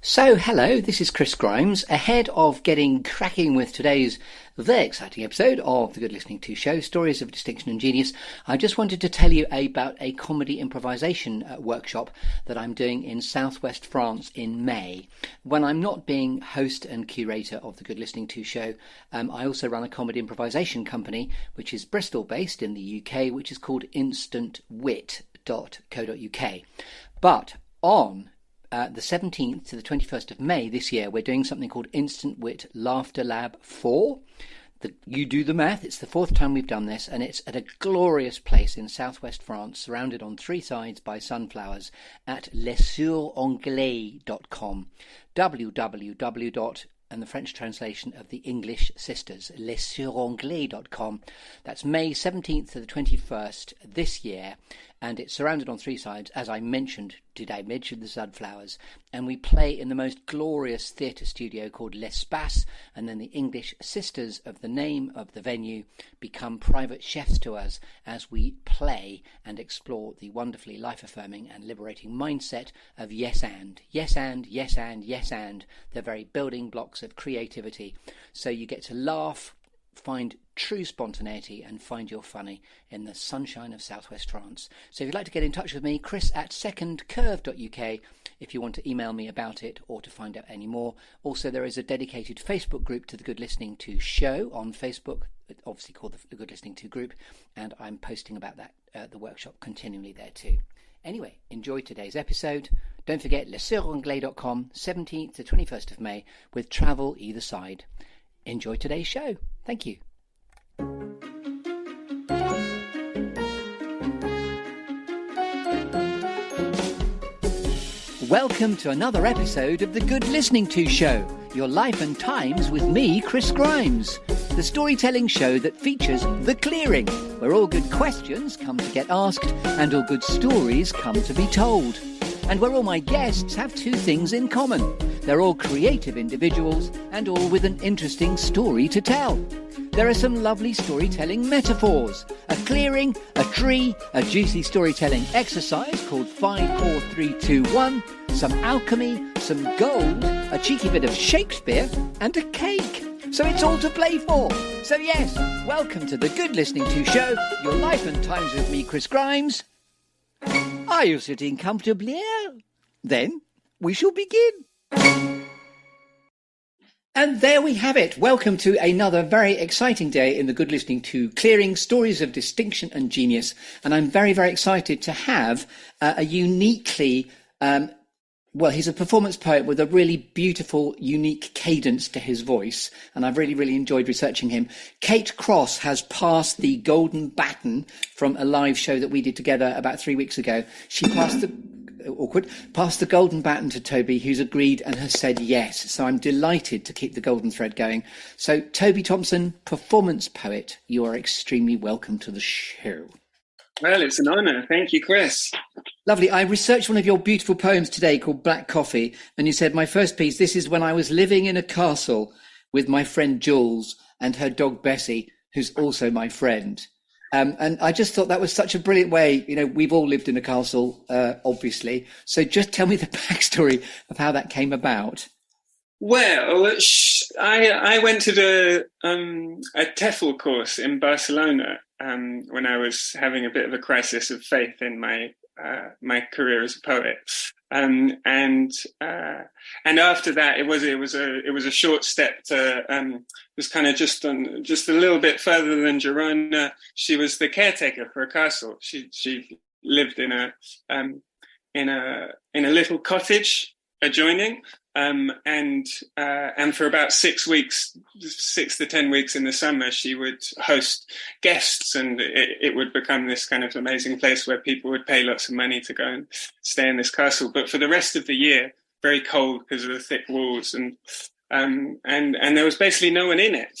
So, hello, this is Chris Grimes. Ahead of getting cracking with today's very exciting episode of the Good Listening To show, Stories of Distinction and Genius, I just wanted to tell you about a comedy improvisation workshop that I'm doing in southwest France in May. When I'm not being host and curator of the Good Listening To show, I also run a comedy improvisation company, which is Bristol-based in the UK, which is called instantwit.co.uk. But on the 17th to the 21st of May this year, we're doing something called Instant Wit Laughter Lab 4. You do the math, it's the fourth time we've done this, and it's at a glorious place in southwest France, surrounded on three sides by sunflowers, at lesuranglais.com. www. And the French translation of the English Sisters, lesuranglais.com. That's May 17th to the 21st this year, and it's surrounded on three sides, as I mentioned today, mentioned the sunflowers, and we play in the most glorious theatre studio called L'Espace, and then the English Sisters of the name of the venue become private chefs to us as we play and explore the wonderfully life-affirming and liberating mindset of yes and, yes and, yes and, yes and, the very building blocks of creativity. So you get to laugh, find true spontaneity and find your funny in the sunshine of southwest France. So if you'd like to get in touch with me, Chris at secondcurve.uk, if you want to email me about it or to find out any more. Also, there is a dedicated Facebook group to the Good Listening To show on Facebook, obviously called the Good Listening To group, and I'm posting about that, the workshop continually there too. Anyway, enjoy today's episode. Don't forget lesuranglais.com, 17th to 21st of May, with travel either side. Enjoy today's show. Thank you. Welcome to another episode of the Good Listening To show, your life and times with me, Chris Grimes, the storytelling show that features The Clearing, where all good questions come to get asked and all good stories come to be told, and where all my guests have two things in common. They're all creative individuals and all with an interesting story to tell. There are some lovely storytelling metaphors, a clearing, a tree, a juicy storytelling exercise called 5, 4, 3, 2, 1, some alchemy, some gold, a cheeky bit of Shakespeare, and a cake. So it's all to play for. So yes, welcome to the Good Listening To show, your life and times with me, Chris Grimes. Are you sitting comfortably? Then we shall begin. And there we have it. Welcome to another very exciting day in the Good Listening To Clearing, Stories of Distinction and Genius. And I'm very, very excited to have a uniquely, he's a performance poet with a really beautiful, unique cadence to his voice. And I've really, really enjoyed researching him. Kate Cross has passed the golden baton from a live show that we did together about 3 weeks ago. She passed the golden baton to Toby, who's agreed and has said yes. So I'm delighted to keep the golden thread going. So Toby Thompson, performance poet, you are extremely welcome to the show. Well, it's an honour. Thank you, Chris. Lovely. I researched one of your beautiful poems today called Black Coffee, and you said, my first piece, this is when I was living in a castle with my friend Jules and her dog Bessie, who's also my friend. And I just thought that was such a brilliant way. You know, we've all lived in a castle, obviously. So just tell me the backstory of how that came about. Well, I went to a TEFL course in Barcelona when I was having a bit of a crisis of faith in my career as a poet. And after that, it was a short step to was kind of just a little bit further than Girona. She was the caretaker for a castle. She lived in a little cottage adjoining, and for about 6 to 10 weeks in the summer, she would host guests, and it would become this kind of amazing place where people would pay lots of money to go and stay in this castle. But for the rest of the year, very cold because of the thick walls, and there was basically no one in it.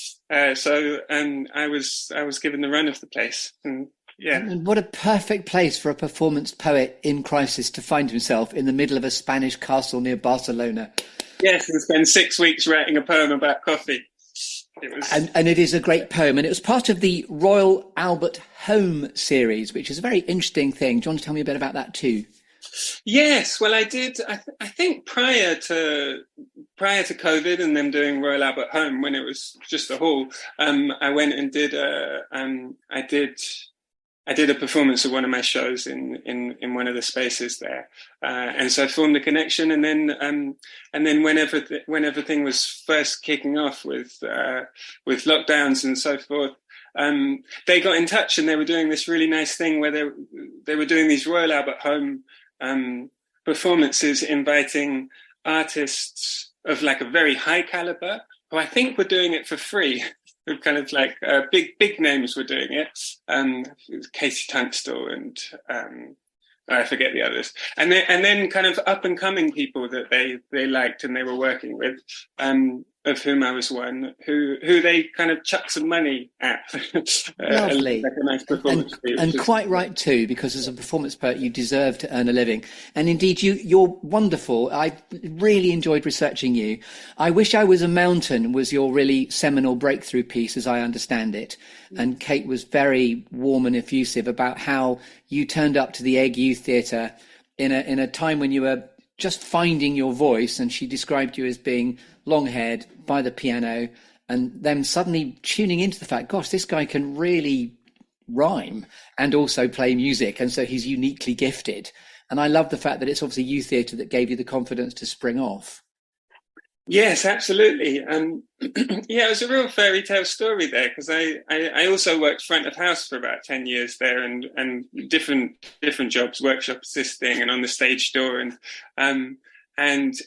So I was given the run of the place, and yeah. And what a perfect place for a performance poet in crisis to find himself, in the middle of a Spanish castle near Barcelona. Yes, and spend 6 weeks writing a poem about coffee. And it is a great poem, and it was part of the Royal Albert Home series, which is a very interesting thing. Do you want to tell me a bit about that too? Yes, well, I did. I think prior to COVID and them doing Royal Albert Home when it was just a hall, I went and did I did a performance of one of my shows in one of the spaces there, and so I formed a connection. And then when everything was first kicking off with lockdowns and so forth, they got in touch and they were doing this really nice thing where they were doing these Royal Albert Home performances, inviting artists of like a very high caliber who I think were doing it for free. Kind of like big names were doing it. It was Casey Tunstall and I forget the others. And then kind of up and coming people that they liked and they were working with, of whom I was one, who they kind of chucked some money at. Lovely. Like a nice performance. And quite right too, because as a performance poet, you deserve to earn a living. And indeed, you're wonderful. I really enjoyed researching you. I Wish I Was a Mountain was your really seminal breakthrough piece, as I understand it. And Kate was very warm and effusive about how you turned up to the Egg Youth Theatre in a time when you were just finding your voice, and she described you as being long-haired by the piano, and then suddenly tuning into the fact, gosh, this guy can really rhyme and also play music, and so he's uniquely gifted. And I love the fact that it's obviously youth theatre that gave you the confidence to spring off. Yes, absolutely. Yeah, it was a real fairy tale story there, because I also worked front of house for about 10 years there, and different jobs, workshop assisting and on the stage door, and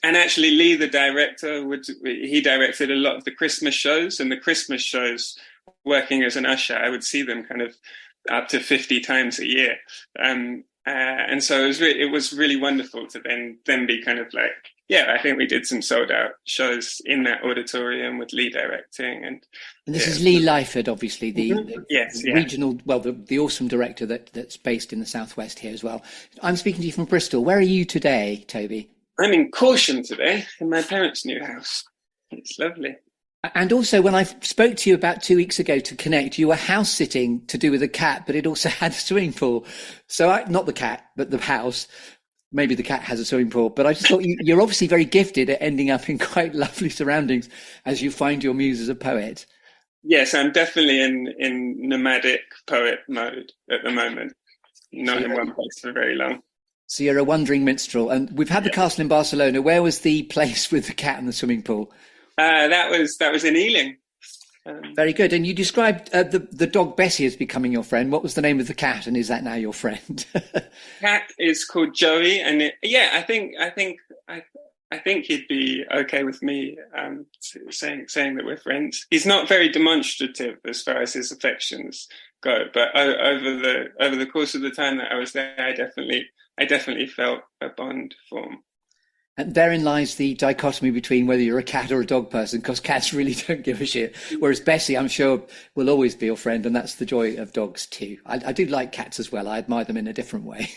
actually Lee, the director, he directed a lot of the Christmas shows, and the Christmas shows, working as an usher, I would see them kind of up to 50 times a year. And so it was really wonderful to then be kind of like, yeah, I think we did some sold out shows in that auditorium with Lee directing. And this is Lee Lyford, obviously, the regional, well, the awesome director that's based in the southwest here as well. I'm speaking to you from Bristol. Where are you today, Toby? I'm in Corsham today, in my parents' new house. It's lovely. And also, when I spoke to you about 2 weeks ago to connect, you were house sitting to do with a cat, but it also had a swimming pool. So not the cat, but the house. Maybe the cat has a swimming pool, but I just thought you're obviously very gifted at ending up in quite lovely surroundings as you find your muse as a poet. Yes, I'm definitely in nomadic poet mode at the moment. Not in one place for very long. So you're a wandering minstrel. And we've had the castle in Barcelona. Where was the place with the cat and the swimming pool? That was in Ealing. Very good. And you described the dog Bessie as becoming your friend. What was the name of the cat, and is that now your friend? Cat is called Joey, and I think he'd be okay with me saying that we're friends. He's not very demonstrative as far as his affections go, but over the course of the time that I was there, I definitely felt a bond form. And therein lies the dichotomy between whether you're a cat or a dog person, because cats really don't give a shit. Whereas Bessie, I'm sure, will always be your friend, and that's the joy of dogs too. I do like cats as well. I admire them in a different way.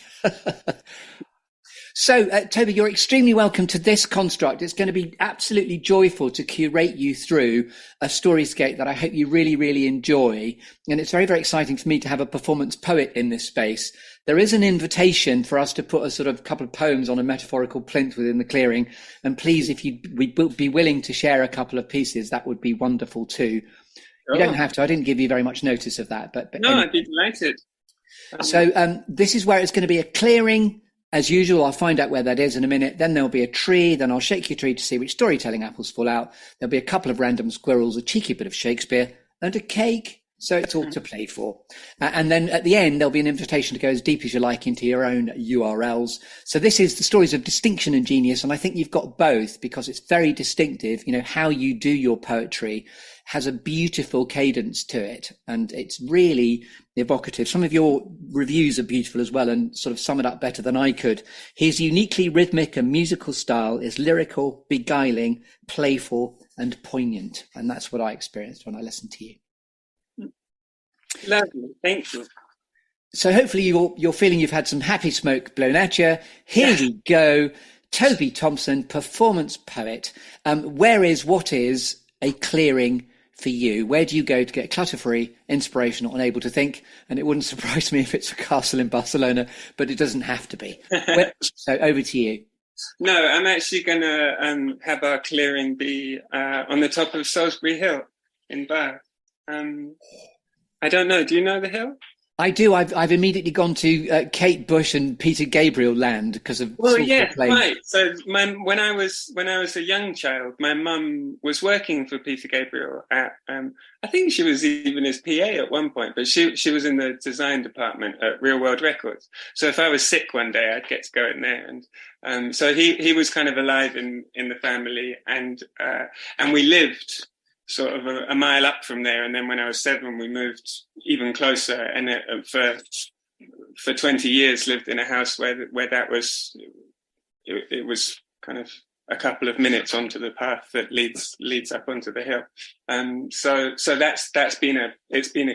So, Toby, you're extremely welcome to this construct. It's going to be absolutely joyful to curate you through a storyscape that I hope you really, really enjoy. And it's very, very exciting for me to have a performance poet in this space. There is an invitation for us to put a sort of couple of poems on a metaphorical plinth within the clearing. And please, if you'd be willing to share a couple of pieces, that would be wonderful too. Oh. You don't have to. I didn't give you very much notice of that. But no, anyway. I'd be delighted. So this is where it's going to be a clearing. As usual, I'll find out where that is in a minute. Then there'll be a tree. Then I'll shake your tree to see which storytelling apples fall out. There'll be a couple of random squirrels, a cheeky bit of Shakespeare, and a cake. So it's all to play for. And then at the end, there'll be an invitation to go as deep as you like into your own URLs. So this is the stories of distinction and genius. And I think you've got both, because it's very distinctive. You know, how you do your poetry has a beautiful cadence to it. And it's really evocative. Some of your reviews are beautiful as well, and sort of sum it up better than I could. His uniquely rhythmic and musical style is lyrical, beguiling, playful, and poignant. And that's what I experienced when I listened to you. Lovely, thank you. So hopefully you're feeling you've had some happy smoke blown at you. Here we go. Toby Thompson, performance poet. What is a clearing for you? Where do you go to get clutter-free, inspirational, and able to think? And it wouldn't surprise me if it's a castle in Barcelona, but it doesn't have to be. So over to you. No, I'm actually going to have our clearing be on the top of Salisbury Hill in Bath. I don't know. Do you know the hill? I do. I've immediately gone to Kate Bush and Peter Gabriel land because of. Well, yeah, right. So when I was a young child, my mum was working for Peter Gabriel at. I think she was even his PA at one point, but she was in the design department at Real World Records. So if I was sick one day, I'd get to go in there, and so he was kind of alive in the family, and we lived sort of a mile up from there. And then when I was 7, we moved even closer, and for 20 years lived in a house where that was, it was kind of a couple of minutes onto the path that leads up onto the hill. So that's been a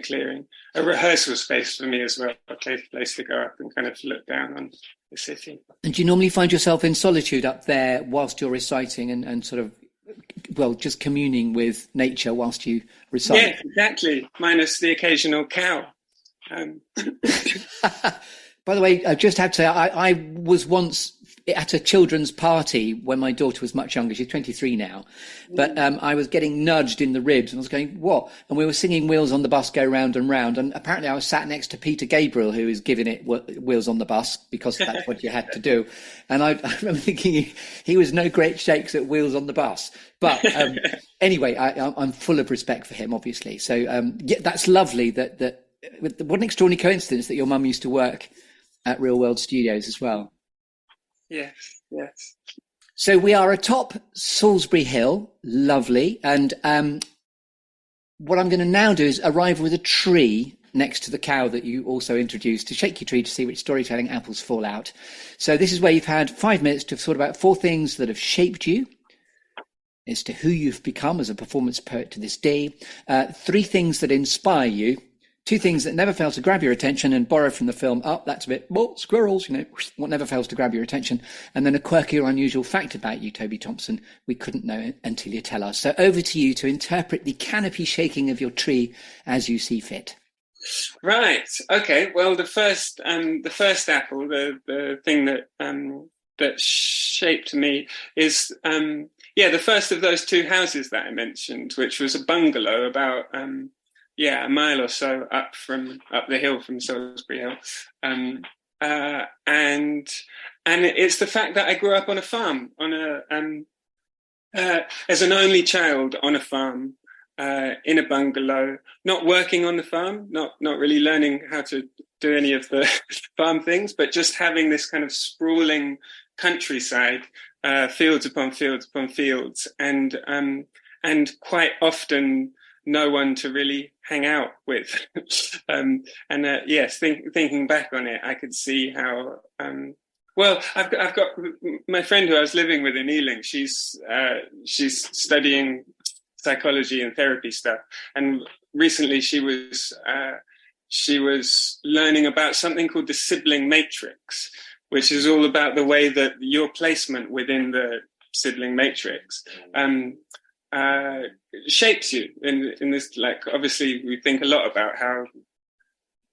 clearing, a rehearsal space for me as well, a place to go up and kind of look down on the city. And do you normally find yourself in solitude up there whilst you're reciting and sort of, well, just communing with nature whilst you recite? Yeah, exactly. Minus the occasional cow. By the way, I just have to say, I was once at a children's party when my daughter was much younger. She's 23 now. But I was getting nudged in the ribs and I was going, what? And we were singing Wheels on the Bus Go Round and Round. And apparently I was sat next to Peter Gabriel, who is giving it Wheels on the Bus because that's what you had to do. And I remember thinking he was no great shakes at Wheels on the Bus. But anyway, I'm full of respect for him, obviously. So yeah, that's lovely that what an extraordinary coincidence that your mum used to work at Real World Studios as well. Yes. So we are atop Salisbury Hill, lovely. And what I'm going to now do is arrive with a tree next to the cow that you also introduced, to shake your tree to see which storytelling apples fall out. So this is where you've had 5 minutes to have thought about 4 things that have shaped you as to who you've become as a performance poet to this day, 3 things that inspire you, 2 things that never fail to grab your attention, and borrow from the film, that's a bit, squirrels, what never fails to grab your attention, and then a quirky or unusual fact about you, Toby Thompson, we couldn't know until you tell us. So over to you to interpret the canopy shaking of your tree as you see fit. Right. Okay. Well, the first apple, the thing that shaped me is, the first of those 2 houses that I mentioned, which was a bungalow about, a mile or so up the hill from Salisbury Hill. And it's the fact that I grew up on a farm, as an only child on a farm, in a bungalow, not working on the farm, not really learning how to do any of the farm things, but just having this kind of sprawling countryside, fields upon fields upon fields, and quite often no one to really hang out with. Thinking back on it, I could see how. I've got my friend who I was living with in Ealing. She's studying psychology and therapy stuff, and recently she was learning about something called the sibling matrix, which is all about the way that your placement within the sibling matrix shapes you in this, like, obviously we think a lot about how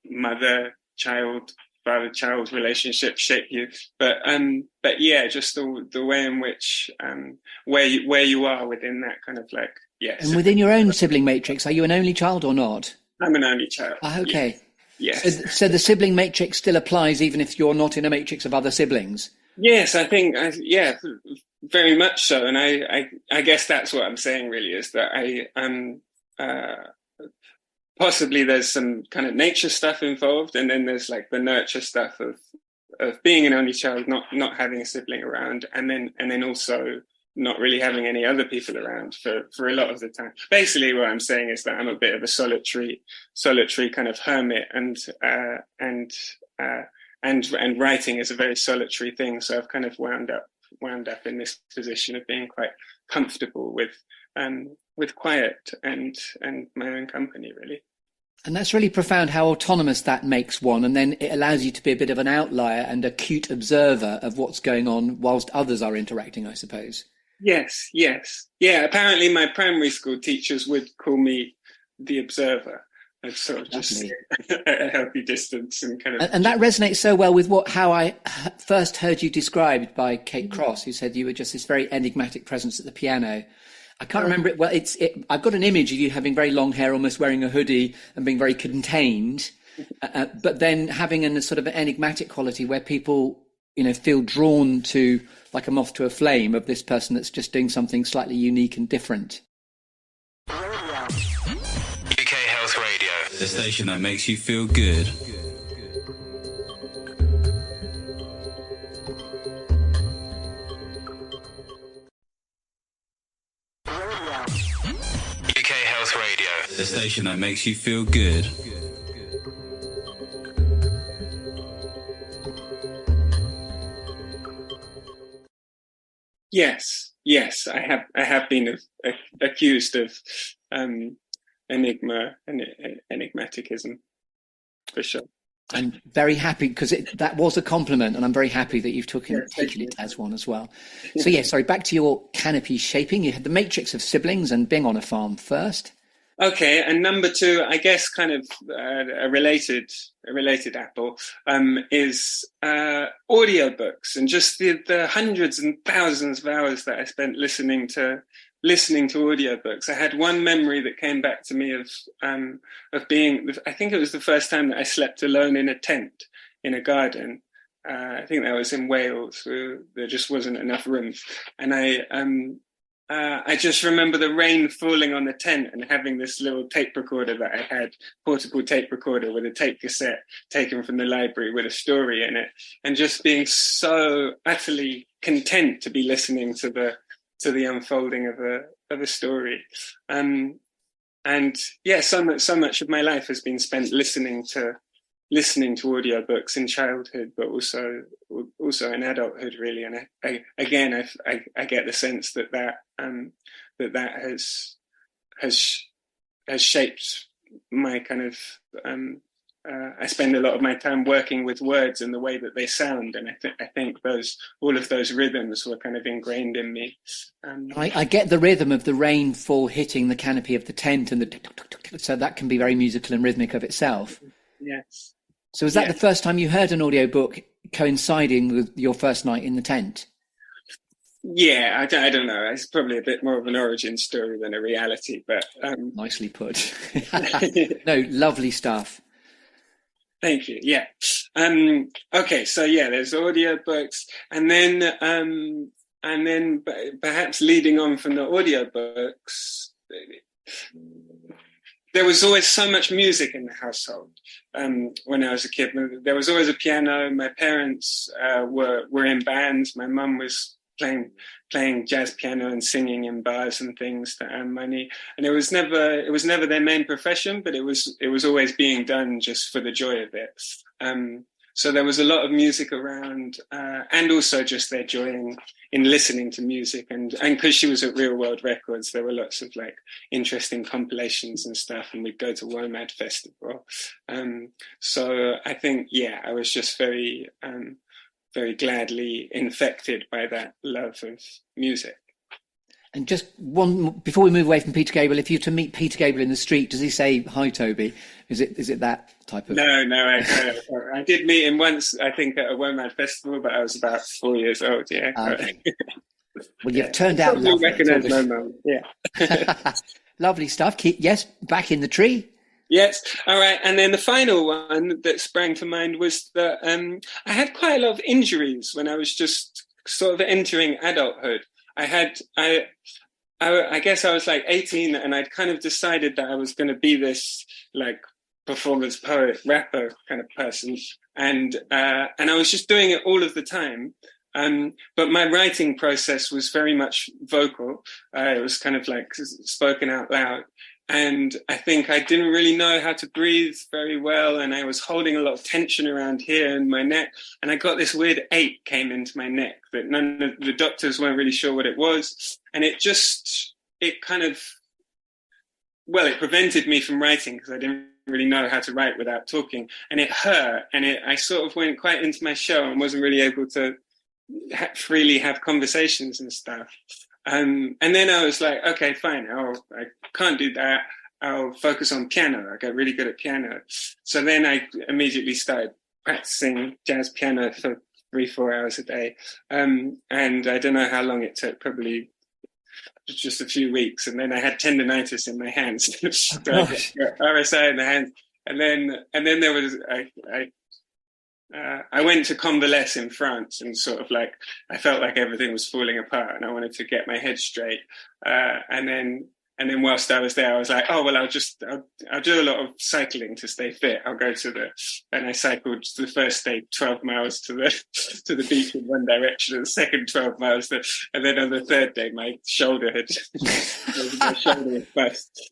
mother-child, father-child relationships shape you, but yeah, just the way in which where you are within that kind of, like, yes. And within your own sibling matrix, are you an only child or not? I'm an only child. Okay. Yes. So the sibling matrix still applies even if you're not in a matrix of other siblings? Yes, I think, very much so. And I guess that's what I'm saying really, is that possibly there's some kind of nature stuff involved, and then there's like the nurture stuff of being an only child, not having a sibling around, and then also not really having any other people around for a lot of the time. Basically what I'm saying is that I'm a bit of a solitary kind of hermit, and writing is a very solitary thing. So I've kind of wound up in this position of being quite comfortable with quiet and my own company, really. And that's really profound how autonomous that makes one, and then it allows you to be a bit of an outlier and a cute observer of what's going on whilst others are interacting, I suppose. Yes, yes. Yeah, apparently my primary school teachers would call me the observer. I'd sort of just Lovely. sit at a healthy distance and kind of... And that resonates so well with how I first heard you described by Kate Cross, who said you were just this very enigmatic presence at the piano. I can't remember it. Well, I've got an image of you having very long hair, almost wearing a hoodie and being very contained, but then having a sort of an enigmatic quality where people, feel drawn to, like a moth to a flame, of this person that's just doing something slightly unique and different. UK Health Radio, the station that makes you feel good. UK Health Radio, the station that makes you feel good. Yes, yes, I have been accused of enigmaticism, for sure. I'm very happy because that was a compliment, and I'm very happy that you've taken it as one as well. So back to your canopy shaping. You had the matrix of siblings and being on a farm first. Okay, and number two, I guess, kind of a related apple, is audiobooks, and just the hundreds and thousands of hours that I spent listening to audiobooks. I had one memory that came back to me of being, I think it was the first time that I slept alone in a tent in a garden. I think that was in Wales, where there just wasn't enough room, and I just remember the rain falling on the tent and having this little tape recorder that I had, portable tape recorder with a tape cassette taken from the library with a story in it, and just being so utterly content to be listening to the unfolding of a story. So much of my life has been spent listening to audiobooks in childhood, but also in adulthood, really. And I get the sense that has shaped my kind of. I spend a lot of my time working with words and the way that they sound, and I think all of those rhythms were kind of ingrained in me. I get the rhythm of the rainfall hitting the canopy of the tent, and so that can be very musical and rhythmic of itself. Yes. So was that the first time you heard an audiobook coinciding with your first night in the tent? Yeah, I don't know. It's probably a bit more of an origin story than a reality, but... Nicely put. No, lovely stuff. Thank you, yeah. Okay, so there's audiobooks, and then perhaps leading on from the audiobooks... There was always so much music in the household when I was a kid. There was always a piano. My parents were in bands. My mum was playing jazz piano and singing in bars and things to earn money. And it was never their main profession, but it was always being done just for the joy of it. So there was a lot of music around, and also just their joy in listening to music. And because she was at Real World Records, there were lots of like interesting compilations and stuff, and we'd go to WOMAD Festival. So I think, I was just very, very gladly infected by that love of music. And just one, before we move away from Peter Gabriel, if you were to meet Peter Gabriel in the street, does he say, "Hi, Toby"? Is it that type of... No, I did meet him once, I think, at a WOMAD festival, but I was about 4 years old, yeah. Okay. Well, you've turned out lovely. Recognise my mum, yeah. Lovely stuff. Yes, back in the tree. Yes. All right. And then the final one that sprang to mind was that I had quite a lot of injuries when I was just sort of entering adulthood. I guess I was like 18, and I'd kind of decided that I was going to be this like performance poet, rapper kind of person. And I was just doing it all of the time. But my writing process was very much vocal. It was kind of like spoken out loud. And I think I didn't really know how to breathe very well. And I was holding a lot of tension around here in my neck. And I got this weird ache came into my neck that none of the doctors weren't really sure what it was. And it prevented me from writing because I didn't really know how to write without talking. And it hurt. And I sort of went quite into my shell and wasn't really able to freely have conversations and stuff. And then I was like, okay, fine. I can't do that. I'll focus on piano. I got really good at piano. So then I immediately started practicing jazz piano for 3-4 hours a day. And I don't know how long it took, probably just a few weeks. And then I had tendonitis in my hands. So I got RSI in the hands. And then there was, I went to convalesce in France, and sort of like, I felt like everything was falling apart and I wanted to get my head straight. And then whilst I was there, I was like, oh, well, I'll do a lot of cycling to stay fit. I'll go and I cycled the first day 12 miles to the beach in one direction, and the second 12 miles, and then on the third day, my shoulder was bust.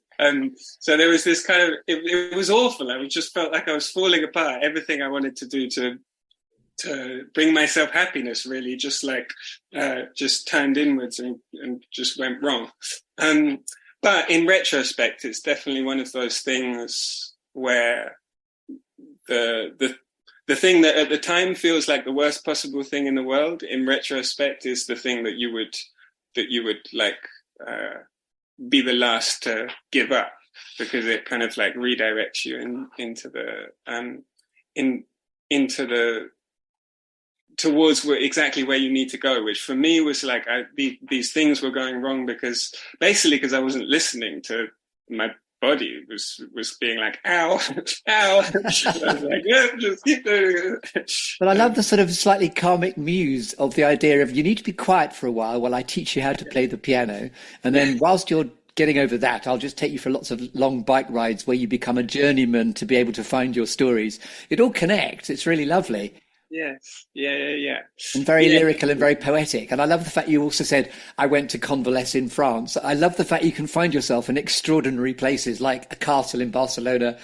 So there was this kind of, it was awful. I just felt like I was falling apart. Everything I wanted to do to bring myself happiness really just turned inwards and just went wrong. But in retrospect, it's definitely one of those things where the thing that at the time feels like the worst possible thing in the world, in retrospect, is the thing that you would be the last to give up, because it kind of like redirects you towards exactly where you need to go, which for me was like these things were going wrong because I wasn't listening to my body. Was being like, ow, ow. I was like, yeah, just keep doing it. But I love the sort of slightly karmic muse of the idea of you need to be quiet for a while I teach you how to play the piano, and then whilst you're getting over that, I'll just take you for lots of long bike rides where you become a journeyman to be able to find your stories. It all connects. It's really lovely. Yes. Yeah. And very lyrical and very poetic. And I love the fact you also said, I went to convalesce in France. I love the fact you can find yourself in extraordinary places like a castle in Barcelona,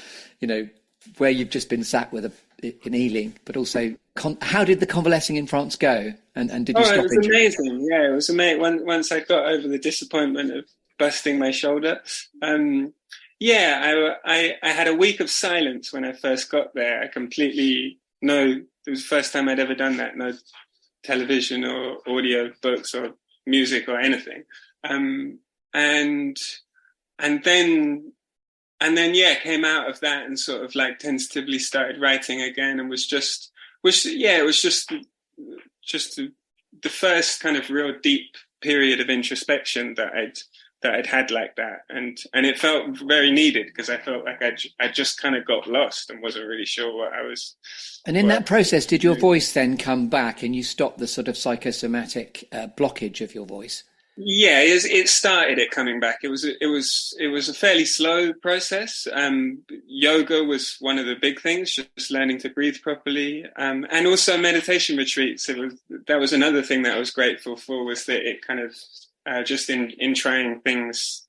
where you've just been sat with in Ealing, but also how did the convalescing in France go? And did you stop? It was amazing. Yeah, it was amazing. Once I got over the disappointment of busting my shoulder. I had a week of silence when I first got there. It was the first time I'd ever done that. No television or audio books or music or anything. And then came out of that and sort of like tentatively started writing again, and it was just the first kind of real deep period of introspection that I'd had like that, and it felt very needed, because I felt like I just kind of got lost and wasn't really sure what I was. And in that process, did your voice then come back and you stopped the sort of psychosomatic blockage of your voice? Yeah, it started it coming back. It was a fairly slow process. Yoga was one of the big things, just learning to breathe properly, and also meditation retreats. That was another thing that I was grateful for, was that it kind of just in trying things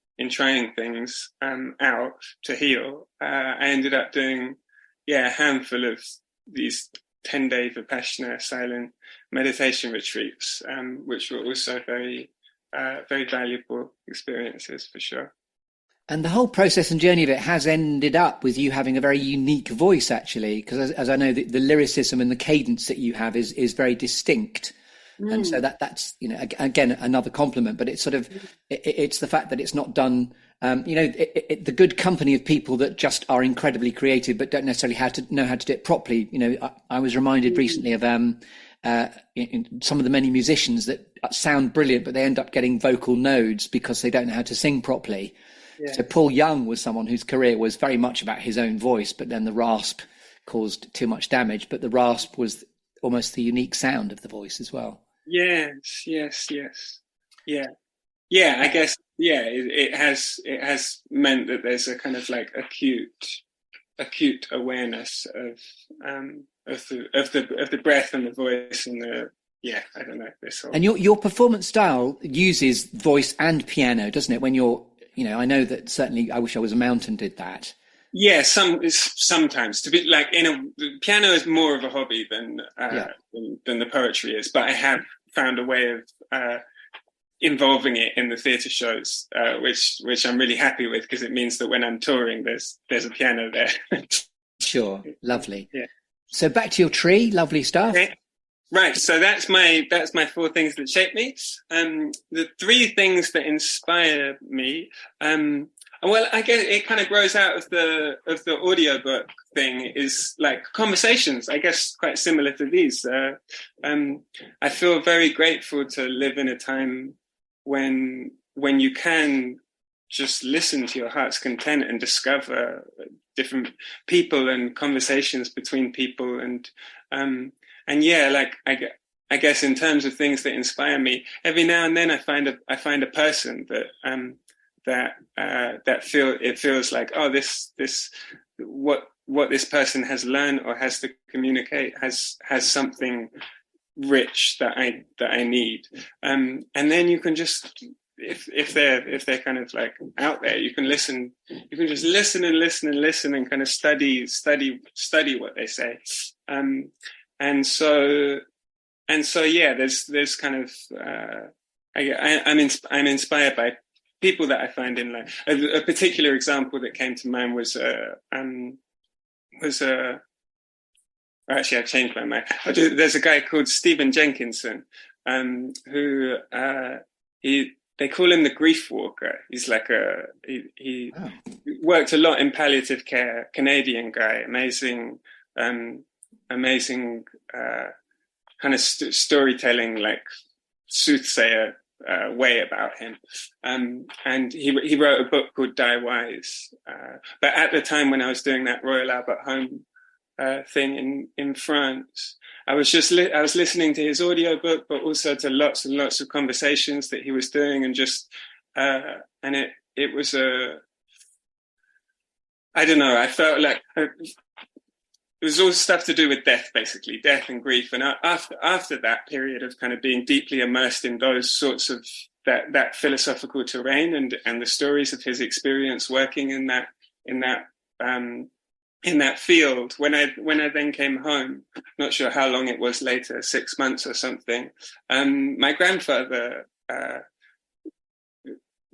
out to heal. I ended up doing a handful of these 10-day Vipassana silent meditation retreats, which were also very very valuable experiences for sure. And the whole process and journey of it has ended up with you having a very unique voice, actually, because as I know, the lyricism and the cadence that you have is very distinct. And so that's again another compliment, but it's sort of it's the fact that it's not done the good company of people that just are incredibly creative but don't necessarily know how to do it properly. I was reminded recently of some of the many musicians that sound brilliant, but they end up getting vocal nodes because they don't know how to sing properly. Yeah. So Paul Young was someone whose career was very much about his own voice, but then the rasp caused too much damage. But the rasp was almost the unique sound of the voice as well. Yes. Yeah. I guess. Yeah. It has meant that there's a kind of like acute awareness of the breath and the voice and I don't know, this whole. And your performance style uses voice and piano, doesn't it? When you're, I know that certainly I Wish I Was a Mountain did that. Yeah, sometimes to be like piano is more of a hobby than the poetry is, but I have found a way of involving it in the theatre shows, which I'm really happy with, because it means that when I'm touring, there's a piano there. Sure, lovely. Yeah. So back to your tree, lovely stuff. Okay. Right, so that's my four things that shape me. The three things that inspire me. Well, I guess it kind of grows out of the audiobook thing. Is like conversations. I guess quite similar to these. I feel very grateful to live in a time when you can just listen to your heart's content and discover different people and conversations between people and yeah, like I guess in terms of things that inspire me, every now and then I find a person that feels like, oh, this what this person has learned or has to communicate has something rich that I need, and then you can just if they're kind of like out there, you can just listen and kind of study what they say. And so yeah, there's kind of I'm inspired by people that I find in life. A particular example that came to mind was actually I've changed my mind. There's a guy called Stephen Jenkinson, who they call him the grief walker. He's like he worked a lot in palliative care, Canadian guy, amazing kind of storytelling, like soothsayer way about him. And he wrote a book called Die Wise. But at the time when I was doing that Royal Albert Home thing in France, I was listening to his audiobook, but also to lots and lots of conversations that he was doing, and just and it was I don't know, I felt like it was all stuff to do with death, basically, death and grief. And after that period of kind of being deeply immersed in those sorts of that philosophical terrain and the stories of his experience working in that field, when I then came home, not sure how long it was later, 6 months or something, my grandfather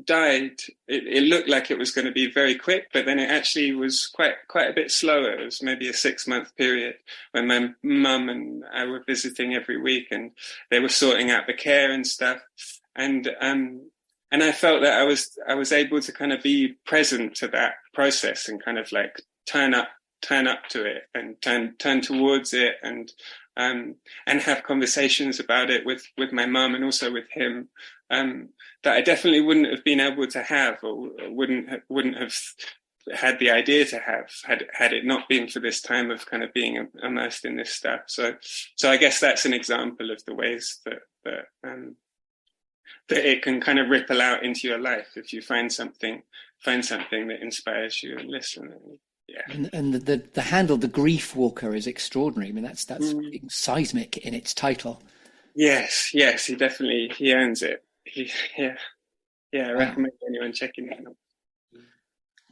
died. It looked like it was going to be very quick, but then it actually was quite a bit slower. It was maybe a 6-month period when my mum and I were visiting every week, and they were sorting out the care and stuff. And I felt that I was able to kind of be present to that process and kind of like turn up to it and turn towards it and have conversations about it with my mum and also with him. That I definitely wouldn't have been able to have, or wouldn't have had the idea to have had it not been for this time of kind of being immersed in this stuff. So I guess that's an example of the ways that it can kind of ripple out into your life if you find something that inspires you and listen. Yeah. And the handle, the grief walker, is extraordinary. I mean, that's seismic in its title. Yes, he owns it. I recommend anyone checking it out.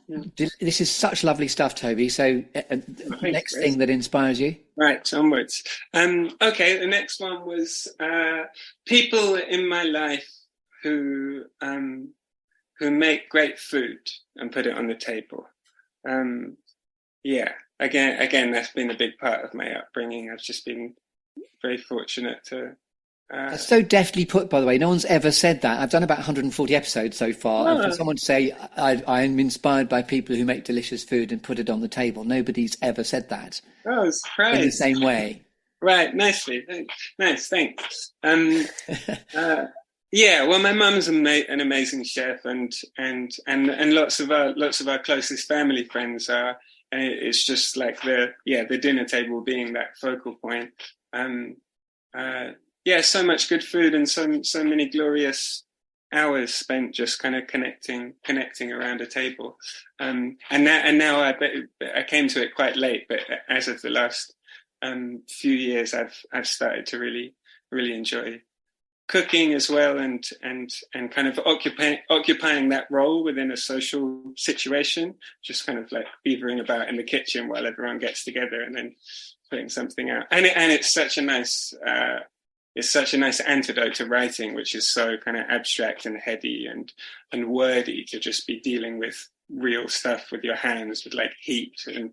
Yeah. This is such lovely stuff, Toby. So next thing that inspires you? Right, onwards. Okay, the next one was people in my life who make great food and put it on the table. Again, that's been a big part of my upbringing. I've just been very fortunate to... That's so deftly put, by the way. No one's ever said that. I've done about 140 episodes so far. And for someone to say, I'm inspired by people who make delicious food and put it on the table, nobody's ever said that. Oh, surprise. In the same way. Right, nicely. Nice, thanks. Well, my mum's an amazing chef, and lots of our closest family friends are. And it's just like the dinner table being that focal point. So much good food and so many glorious hours spent just kind of connecting around a table. And now I came to it quite late, but as of the last few years, I've started to really, really enjoy cooking as well, and kind of occupying that role within a social situation, just kind of like beavering about in the kitchen while everyone gets together and then putting something out. And it's such a nice antidote to writing, which is so kind of abstract and heady and wordy, to just be dealing with real stuff with your hands, with like heat and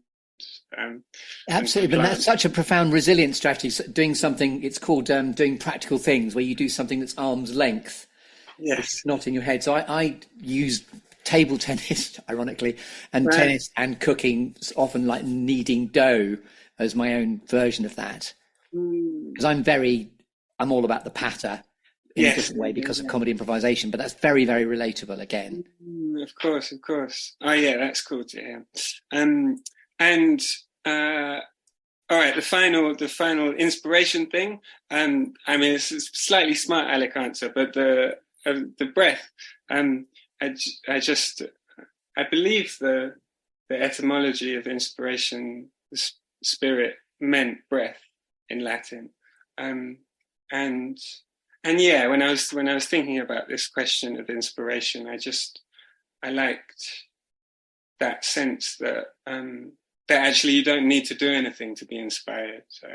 Absolutely, but that's such a profound resilience strategy. Doing something, it's called doing practical things, where you do something that's arm's length, Yes, not in your head. So I use table tennis, ironically, and tennis and cooking, often like kneading dough as my own version of that. Because I'm all about the patter in a different way because of comedy improvisation, but that's very, very relatable again. Of course. Oh yeah, that's cool to hear. And all right, the final inspiration thing. I mean, it's a slightly smart Alec answer, but the breath. I believe the etymology of inspiration, spirit, meant breath in Latin. And yeah, when I was thinking about this question of inspiration, I liked that sense that that actually you don't need to do anything to be inspired. So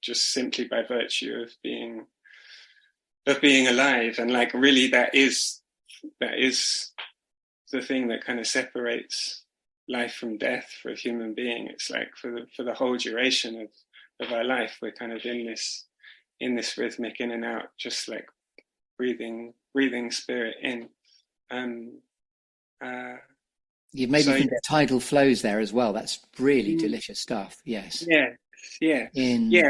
just simply by virtue of being alive, and like really that is the thing that kind of separates life from death for a human being. It's like for the whole duration of our life, we're kind of in this rhythmic in and out, just like breathing spirit in. You've made me think of tidal flows there as well. That's really delicious stuff. Yes. Yeah.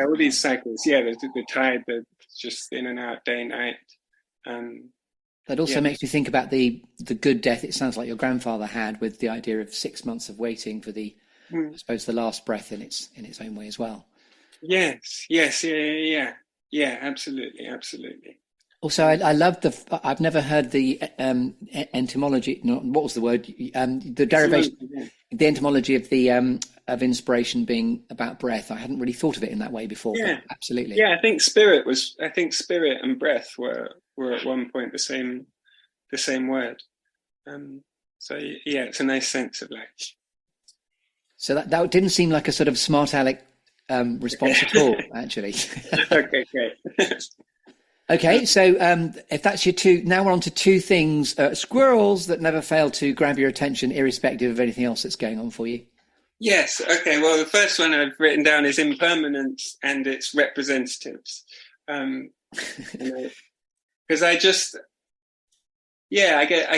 All these cycles. Yeah, the tide, the just in and out, day, night. That also makes me think about the good death. It sounds like your grandfather had, with the idea of 6 months of waiting for I suppose, the last breath in its own way as well. Yes. Yeah. Absolutely. Also, I love I've never heard the etymology. No, what was the word? The derivation, the etymology of the of inspiration being about breath. I hadn't really thought of it in that way before. Yeah, but absolutely. Yeah, I think spirit and breath were at one point the same word. So yeah, it's a nice sense of like. So that didn't seem like a sort of smart aleck response at all, actually. Okay, great. Okay, so if that's your two, now we're on to two things, squirrels that never fail to grab your attention, irrespective of anything else that's going on for you. Yes, okay, well, the first one I've written down is impermanence and its representatives. Because I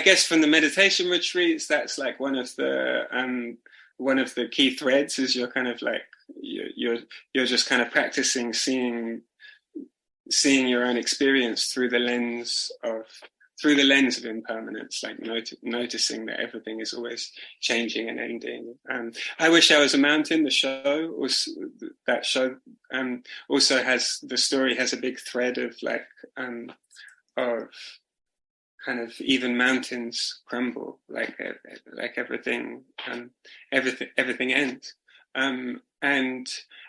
guess from the meditation retreats, that's like one of the key threads is you're kind of like, you're just kind of practicing seeing your own experience through the lens of impermanence, like noticing that everything is always changing and ending. I Wish I Was a Mountain, the show also has, the story has a big thread of like of kind of even mountains crumble, like everything ends, and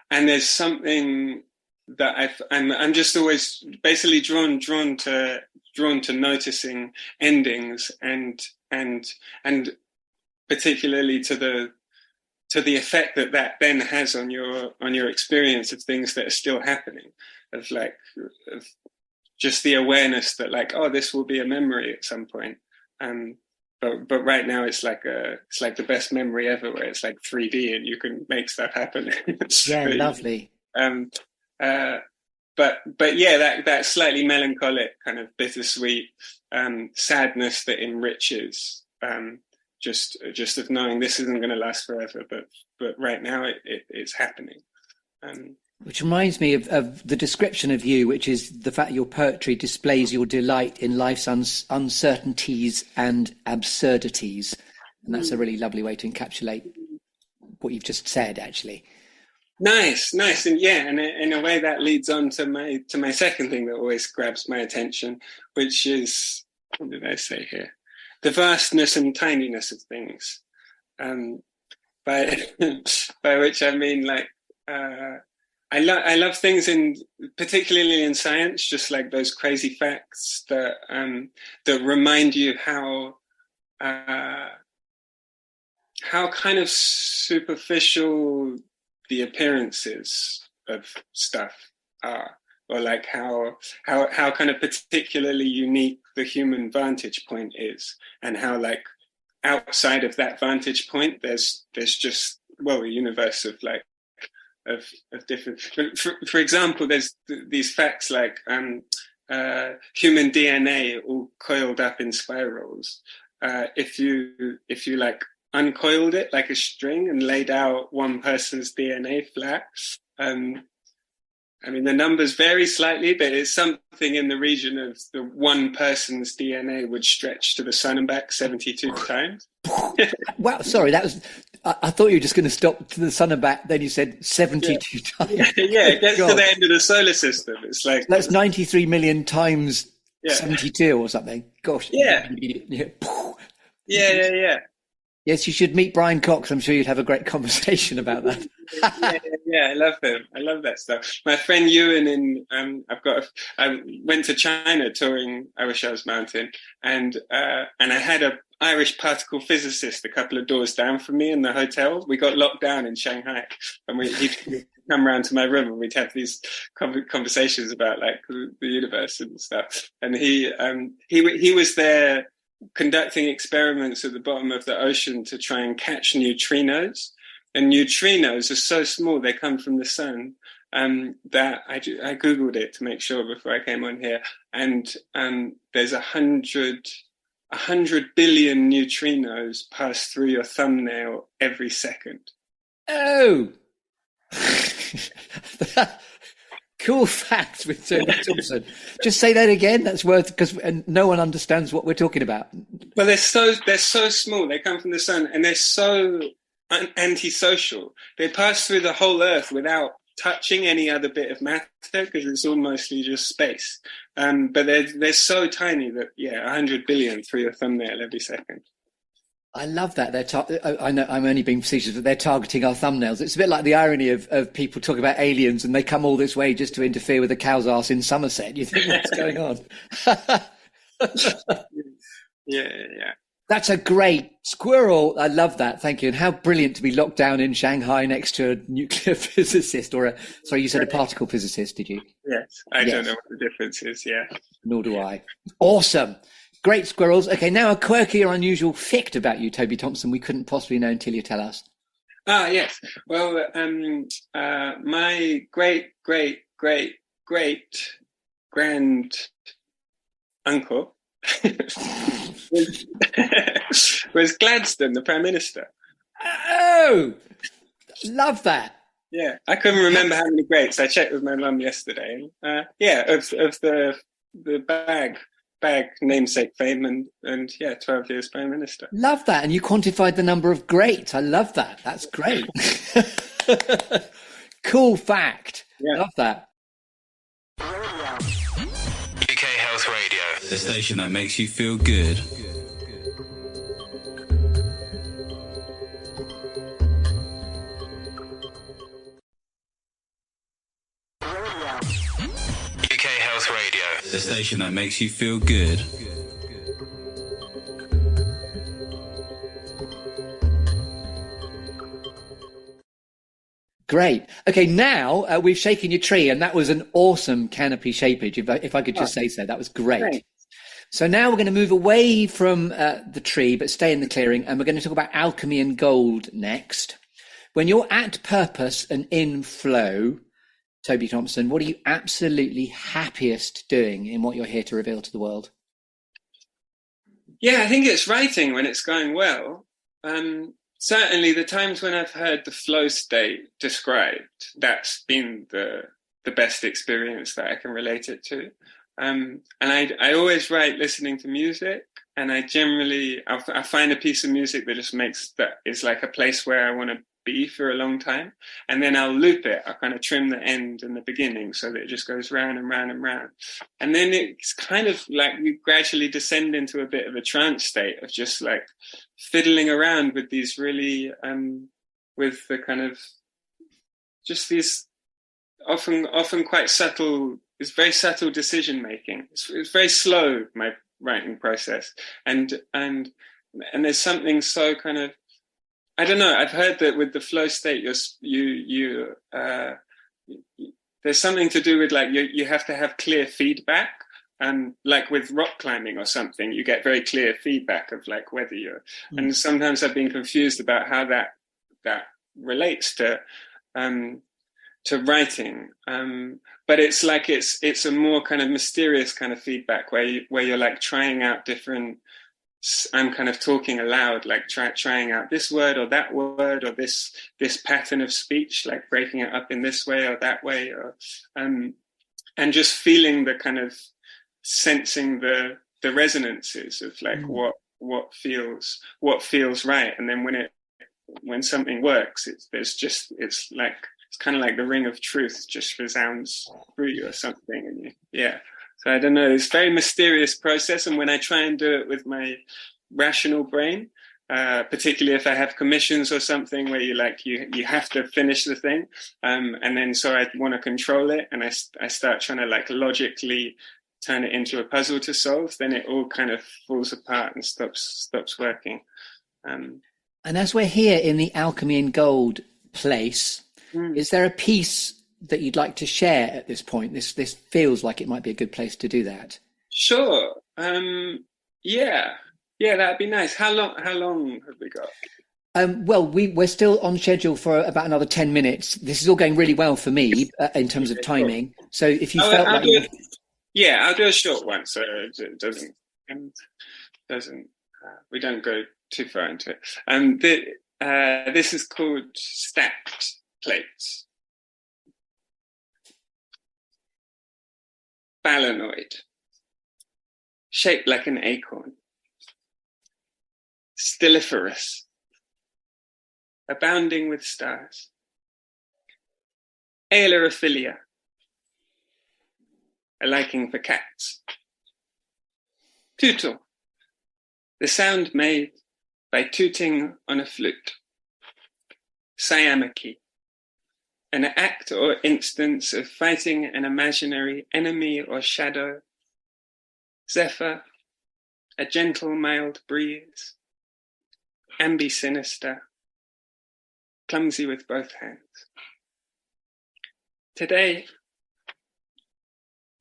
there's something that I'm just always basically drawn to noticing endings and particularly to the effect that then has on your experience of things that are still happening, of just the awareness that like, oh, this will be a memory at some point, but right now it's like the best memory ever, where it's like 3D and you can make stuff happen. Yeah, lovely. But yeah, that slightly melancholic kind of bittersweet sadness that enriches, just of knowing this isn't going to last forever, but right now it's happening. Which reminds me of the description of you, which is the fact your poetry displays your delight in life's uncertainties and absurdities, and that's a really lovely way to encapsulate what you've just said, actually. Nice, and yeah, and in a way that leads on to my second thing that always grabs my attention, which is, what did I say here? The vastness and tininess of things. By which I mean like I love things particularly in science, just like those crazy facts that remind you how kind of superficial the appearances of stuff are, or like how kind of particularly unique the human vantage point is, and how like outside of that vantage point there's just a universe of like of different. For example, there's these facts like human DNA all coiled up in spirals. If you like uncoiled it like a string and laid out one person's DNA flat, I mean, the numbers vary slightly, but it's something in the region of the one person's DNA would stretch to the sun and back 72 times. Wow, sorry, that was. I thought you were just going to stop to the sun and back. Then you said 72 times. Yeah, it gets to the end of the solar system. It's like that's 93 million times 72 or something. Gosh. Yeah. Yes, you should meet Brian Cox. I'm sure you'd have a great conversation about that. I love him. I love that stuff. My friend Ewan I went to China touring Arishel's Mountain, and I had a Irish particle physicist a couple of doors down from me in the hotel. We got locked down in Shanghai, and he'd come around to my room and we'd have these conversations about like the universe and stuff. And he was there conducting experiments at the bottom of the ocean to try and catch neutrinos. And neutrinos are so small, they come from the sun, that I Googled it to make sure before I came on here. And there's 100 billion neutrinos pass through your thumbnail every second. Oh! Cool fact with Toby Thompson. Just say that again. That's worth, because no one understands what we're talking about. Well, they're so small. They come from the sun, and they're so antisocial. They pass through the whole Earth without touching any other bit of matter because it's all mostly just space. But they're so tiny that 100 billion through your thumbnail every second. I love that. I know I'm only being facetious, but they're targeting our thumbnails. It's a bit like the irony of people talking about aliens and they come all this way just to interfere with a cow's arse in Somerset. You think, what's going on? Yeah. That's a great squirrel. I love that. Thank you. And how brilliant to be locked down in Shanghai next to a nuclear physicist you said a particle physicist, did you? Yes. I don't know what the difference is. Yeah. Nor do I. Awesome. Great squirrels. Okay, now a quirky or unusual fact about you, Toby Thompson, we couldn't possibly know until you tell us. Yes. Well, my great grand uncle was Gladstone, the Prime Minister. Oh, love that. Yeah, I couldn't remember how many greats. I checked with my mum yesterday. Of the bag namesake fame and 12 years Prime Minister. Love that. And you quantified the number of greats. I love that. That's great. Cool fact. Yeah. Love that. UK Health Radio, the station that makes you feel good. UK Health Radio, the station that makes you feel good. Great. Okay, now we've shaken your tree, and that was an awesome canopy shapage, if I could just say so. That was great. So now we're going to move away from the tree, but stay in the clearing, and we're going to talk about alchemy and gold next. When you're at purpose and in flow, Toby Thompson, what are you absolutely happiest doing in what you're here to reveal to the world? Yeah, I think it's writing when it's going well. Certainly the times when I've heard the flow state described, that's been the best experience that I can relate it to. And I always write listening to music, and I find a piece of music that is like a place where I want to be for a long time, and then I'll loop it. I'll kind of trim the end and the beginning so that it just goes round and round and round. And then it's kind of like you gradually descend into a bit of a trance state of just like fiddling around with these really, with the kind of, just these often quite subtle, it's very subtle decision making. It's very slow, my writing process. And there's something so kind of, I don't know. I've heard that with the flow state, there's something to do with like you have to have clear feedback, and like with rock climbing or something, you get very clear feedback of like whether you're. And sometimes I've been confused about how that relates to writing. But it's like it's a more kind of mysterious kind of feedback where you're like trying out different. I'm kind of talking aloud, like trying out this word or that word or this pattern of speech, like breaking it up in this way or that way, or and just feeling the kind of sensing the resonances of like what feels right, and then when something works, it's kind of like the ring of truth just resounds through you or something, and So I don't know, it's a very mysterious process, and when I try and do it with my rational brain, particularly if I have commissions or something where you have to finish the thing, and then so I want to control it, and I start trying to like logically turn it into a puzzle to solve, then it all kind of falls apart and stops working. And as we're here in the Alchemy and Gold place, is there a piece that you'd like to share at this point? This feels like it might be a good place to do that. Sure. Yeah, that'd be nice. How long have we got? Well, we're still on schedule for about another 10 minutes. This is all going really well for me in terms of timing. Cool. So if you felt like... I'll do a short one, so it doesn't we don't go too far into it. This is called Stacked Plates. Balanoid, shaped like an acorn. Stelliferous, abounding with stars. Ailerophilia, a liking for cats. Tootle, the sound made by tooting on a flute. Siamachy, an act or instance of fighting an imaginary enemy or shadow. Zephyr, a gentle mild breeze. Ambisinister, clumsy with both hands. Today,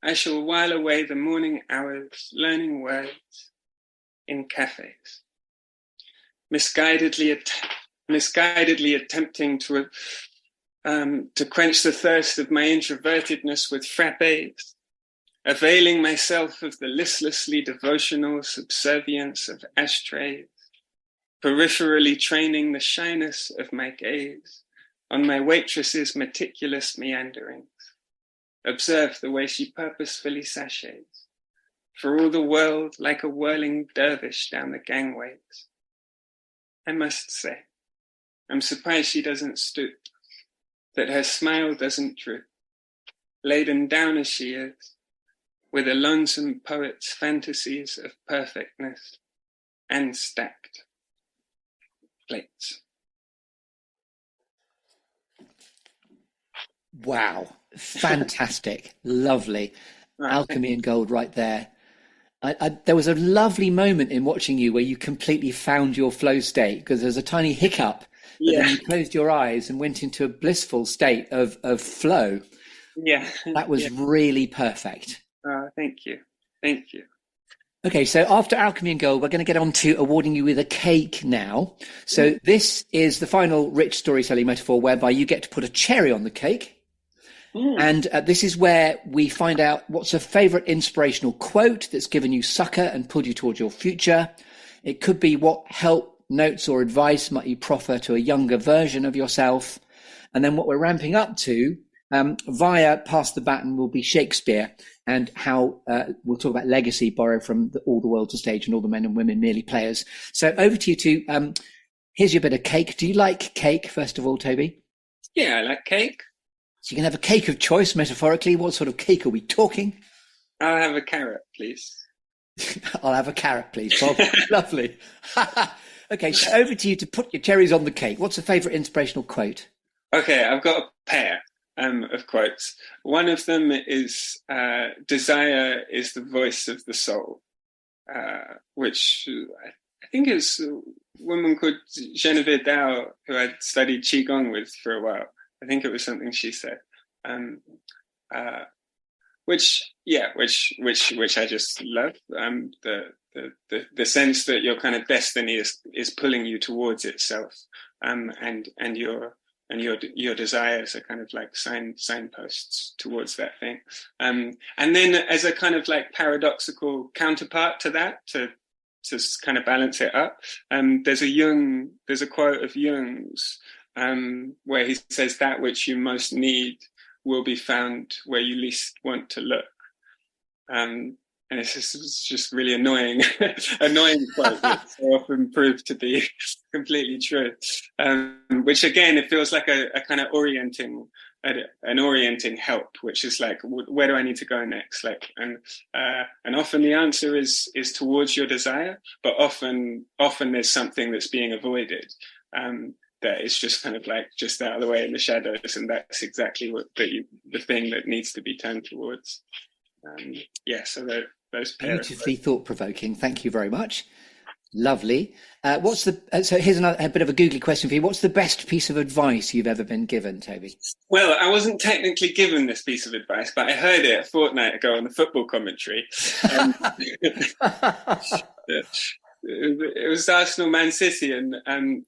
I shall while away the morning hours learning words in cafes, misguidedly attempting to quench the thirst of my introvertedness with frappes, availing myself of the listlessly devotional subservience of ashtrays, peripherally training the shyness of my gaze on my waitress's meticulous meanderings. Observe the way she purposefully sachets, for all the world like a whirling dervish down the gangways. I must say, I'm surprised she doesn't stoop, that her smile doesn't droop, laden down as she is, with a lonesome poet's fantasies of perfectness and stacked plates. Wow, fantastic, lovely. Alchemy and Gold right there. There was a lovely moment in watching you where you completely found your flow state, because there's a tiny hiccup, but then you closed your eyes and went into a blissful state of flow. Yeah. That was really perfect. Thank you. Thank you. Okay, so after Alchemy and Gold, we're going to get on to awarding you with a cake now. So this is the final rich storytelling metaphor whereby you get to put a cherry on the cake. And this is where we find out what's a favourite inspirational quote that's given you succor and pulled you towards your future. It could be what help, notes or advice might you proffer to a younger version of yourself. And then what we're ramping up to via Pass the Baton will be Shakespeare, and how we'll talk about legacy borrowed from All the World's a Stage and All the Men and Women Merely Players. So over to you two. Here's your bit of cake. Do you like cake, first of all, Toby? Yeah, I like cake. So you can have a cake of choice, metaphorically. What sort of cake are we talking? I'll have a carrot, please. I'll have a carrot, please, Bob. Lovely. Okay, so over to you to put your cherries on the cake. What's a favourite inspirational quote? Okay, I've got a pair of quotes. One of them is desire is the voice of the soul, which I think is a woman called Genevieve Dow, who I'd studied Qigong with for a while. I think it was something she said, which I just love. The sense that your kind of destiny is pulling you towards itself, and your desires are kind of like signposts towards that thing. And then as a kind of like paradoxical counterpart to that, to kind of balance it up, there's a quote of Jung's where he says, "That which you most need will be found where you least want to look." And it's just really annoying quote that so often proved to be completely true. Which again, it feels like a kind of orienting help, which is like, where do I need to go next? Like, and often the answer is towards your desire, but often there's something that's being avoided. That is just kind of like just out of the way in the shadows, and that's exactly what the thing that needs to be turned towards. So those beautifully thought-provoking. Thank you very much. Lovely. So here's a bit of a googly question for you. What's the best piece of advice you've ever been given, Toby? Well, I wasn't technically given this piece of advice, but I heard it a fortnight ago on the football commentary. It was Arsenal Man City, and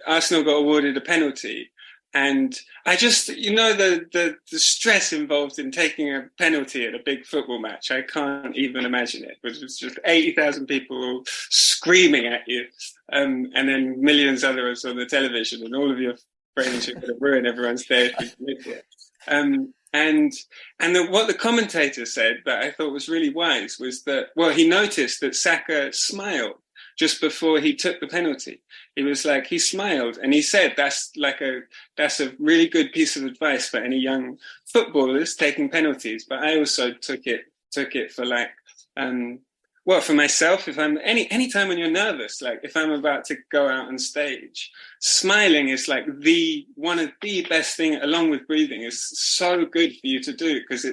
Arsenal got awarded a penalty. And I just, the stress involved in taking a penalty at a big football match, I can't even imagine it. It was just 80,000 people screaming at you, and then millions others on the television, and all of your friends who could have ruined everyone's day if you did it. What the commentator said that I thought was really wise was that, well, he noticed that Saka smiled just before he took the penalty. He was like, he smiled, and he said, that's a really good piece of advice for any young footballers taking penalties. But I also took it for like, for myself, if I'm any time when you're nervous, like if I'm about to go out on stage, smiling is like one of the best thing, along with breathing, is so good for you to do, because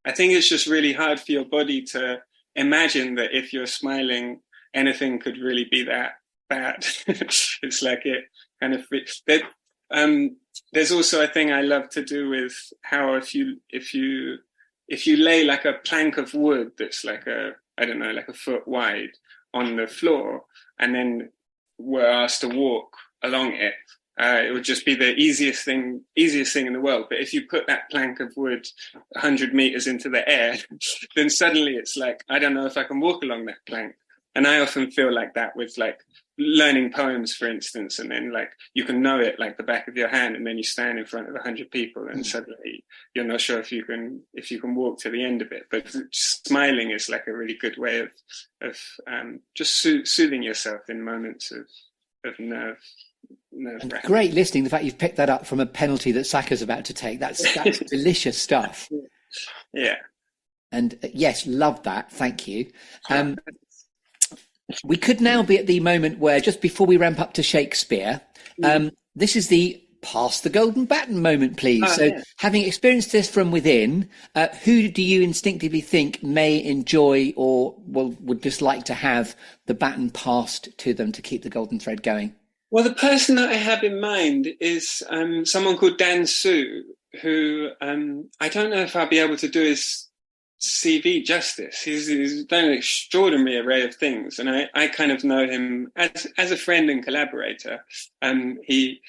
I think it's just really hard for your body to imagine that if you're smiling, anything could really be that bad. It's like it kind of there's also a thing I love to do with how if you lay like a plank of wood that's like like a foot wide on the floor, and then we're asked to walk along it, it would just be the easiest thing in the world. But if you put that plank of wood 100 meters into the air, then suddenly it's like, I don't know if I can walk along that plank. And I often feel like that with like learning poems, for instance, and then like you can know it like the back of your hand, and then you stand in front of 100 people, and suddenly you're not sure if you can walk to the end of it. But smiling is like a really good way of just soothing yourself in moments of nerve. Great listening. The fact you've picked that up from a penalty that Saka's about to take. That's delicious stuff. Yeah. And yes, love that. Thank you. We could now be at the moment where, just before we ramp up to Shakespeare, this is the pass the golden baton moment, please. Having experienced this from within, who do you instinctively think may enjoy or would dislike to have the baton passed to them to keep the golden thread going? Well, the person that I have in mind is someone called Dan Su, who I don't know if I'll be able to do his CV justice. He's done an extraordinary array of things, and I kind of know him as a friend and collaborator. He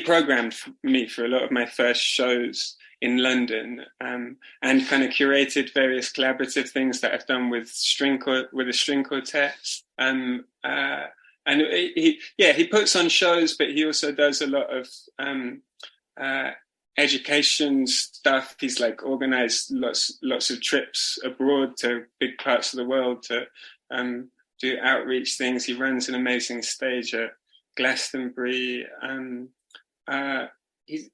programmed me for a lot of my first shows in London, and kind of curated various collaborative things that I've done with a string quartet. And he puts on shows, but he also does a lot of education stuff. He's like organized lots of trips abroad to big parts of the world to do outreach things. He runs an amazing stage at Glastonbury.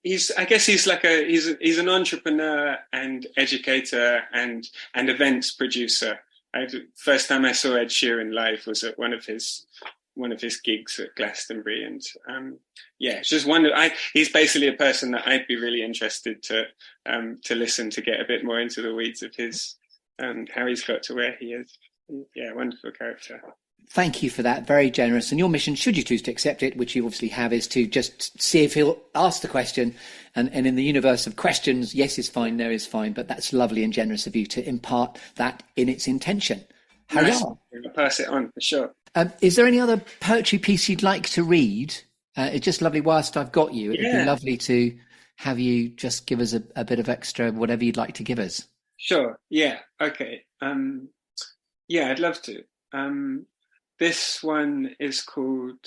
He's an entrepreneur and educator and events producer. First time I saw Ed Sheeran live was at one of his gigs at Glastonbury, and just wondered. He's basically a person that I'd be really interested to listen to, get a bit more into the weeds of his how he's got to where he is. Yeah, wonderful character. Thank you for that. Very generous. And your mission, should you choose to accept it, which you obviously have, is to just see if he'll ask the question. And in the universe of questions, yes is fine, no is fine. But that's lovely and generous of you to impart that in its intention. Hurrah! Nice. I'll pass it on for sure. Is there any other poetry piece you'd like to read? It's just lovely whilst I've got you. It'd be Yeah, lovely to have you just give us a bit of extra, whatever you'd like to give us. sure. Yeah. Okay. Yeah, I'd love to. This one is called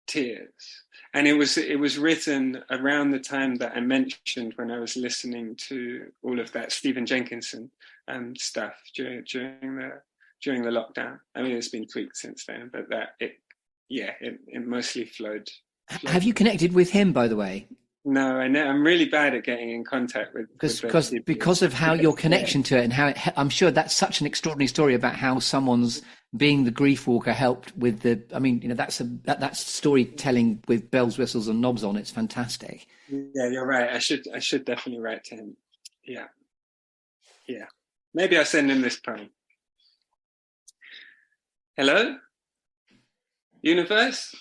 Tears, and it was written around the time that I mentioned when I was listening to all of that Stephen Jenkinson stuff during the lockdown. I mean, it's been tweaked since then, but it mostly flowed. Have you connected with him, by the way? No, I know I'm really bad at getting in contact with those people. Because of how your connection to it and how I'm sure that's such an extraordinary story about how someone's being the grief walker helped with the. I mean, that's storytelling with bells, whistles, and knobs on. It's fantastic. Yeah, you're right. I should definitely write to him. Yeah. Maybe I'll send him this poem. Hello, universe.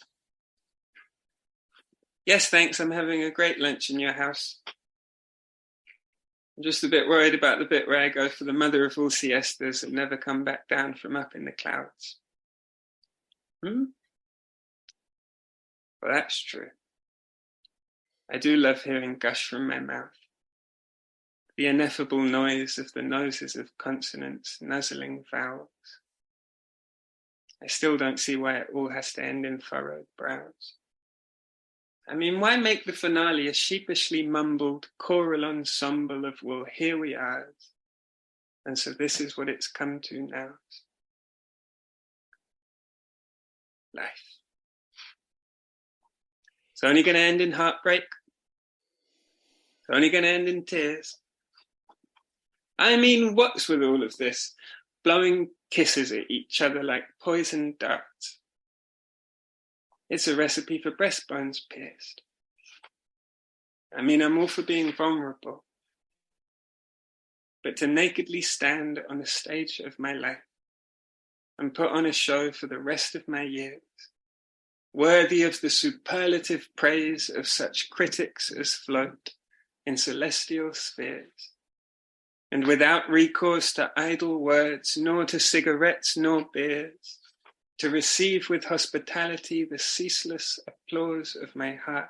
Yes, thanks. I'm having a great lunch in your house. I'm just a bit worried about the bit where I go for the mother of all siestas and never come back down from up in the clouds. Well, that's true. I do love hearing gush from my mouth. The ineffable noise of the noses of consonants nuzzling vowels. I still don't see why it all has to end in furrowed brows. I mean, why make the finale a sheepishly mumbled choral ensemble of, well, here we are, and so this is what it's come to now. Life. It's only going to end in heartbreak. It's only going to end in tears. I mean, what's with all of this? Blowing kisses at each other like poisoned darts. It's a recipe for breastbones pierced. I mean, I'm all for being vulnerable. But to nakedly stand on a stage of my life and put on a show for the rest of my years, worthy of the superlative praise of such critics as float in celestial spheres, and without recourse to idle words, nor to cigarettes, nor beers, to receive with hospitality the ceaseless applause of my heart,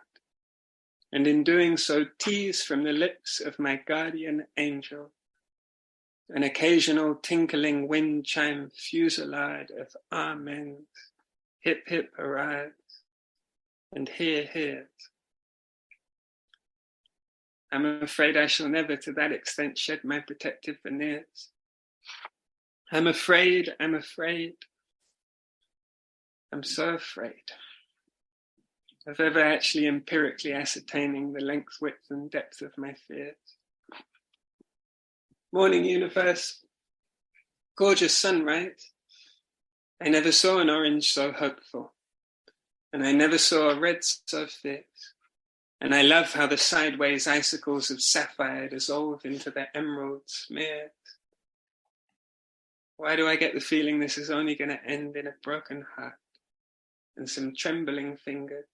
and in doing so tease from the lips of my guardian angel an occasional tinkling wind chime fusillade of amens, hip hip hurrahs, and hear hears. I'm afraid I shall never to that extent shed my protective veneers. I'm afraid. I'm so afraid of ever actually empirically ascertaining the length, width, and depth of my fears. Morning, universe. Gorgeous sunrise. I never saw an orange so hopeful, and I never saw a red so fierce. And I love how the sideways icicles of sapphire dissolve into their emerald smears. Why do I get the feeling this is only going to end in a broken heart and some trembling fingers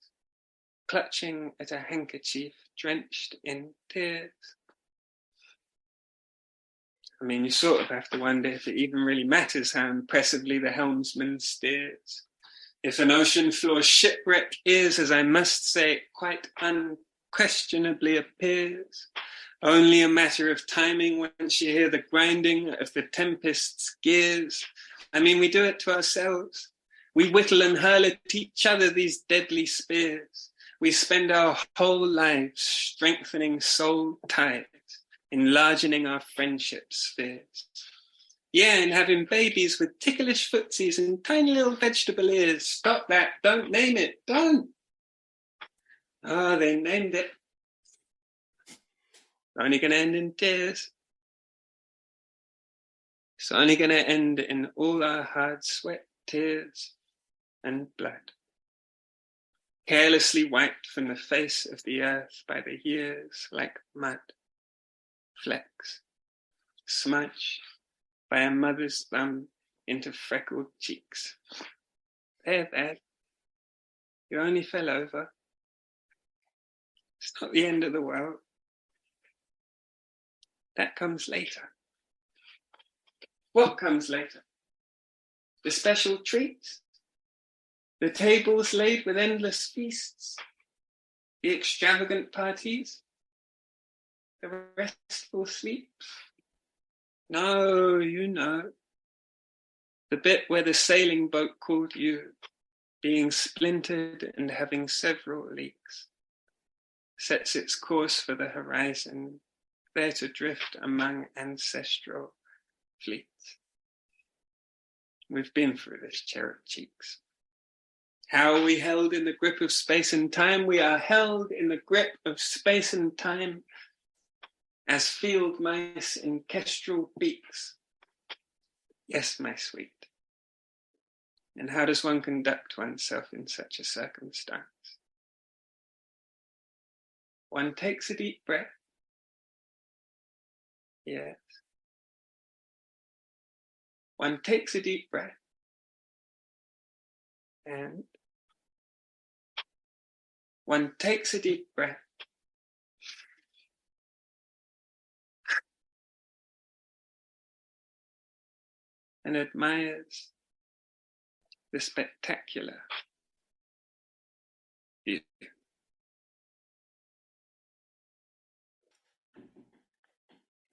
clutching at a handkerchief drenched in tears? I mean, you sort of have to wonder if it even really matters how impressively the helmsman steers. If an ocean floor shipwreck is, as I must say, quite unquestionably appears, only a matter of timing once you hear the grinding of the tempest's gears. I mean, we do it to ourselves. We whittle and hurl at each other these deadly spears. We spend our whole lives strengthening soul ties, enlarging our friendship spheres. Yeah, and having babies with ticklish footsies and tiny little vegetable ears. Stop that. Don't name it. Don't. Oh, they named it. Only going to end in tears. It's only going to end in all our hard sweat, tears, and blood. Carelessly wiped from the face of the earth by the years like mud. Flecks. Smudge by a mother's thumb into freckled cheeks. There. You only fell over. It's not the end of the world. That comes later. What comes later? The special treats? The tables laid with endless feasts, the extravagant parties, the restful sleeps. No, you know, the bit where the sailing boat called you, being splintered and having several leaks, sets its course for the horizon, there to drift among ancestral fleets. We've been through this, cherub cheeks. How are we held in the grip of space and time? We are held in the grip of space and time as field mice in kestrel beaks. Yes, my sweet. And how does one conduct oneself in such a circumstance? One takes a deep breath. Yes. One takes a deep breath. And one takes a deep breath. And admires the spectacular view.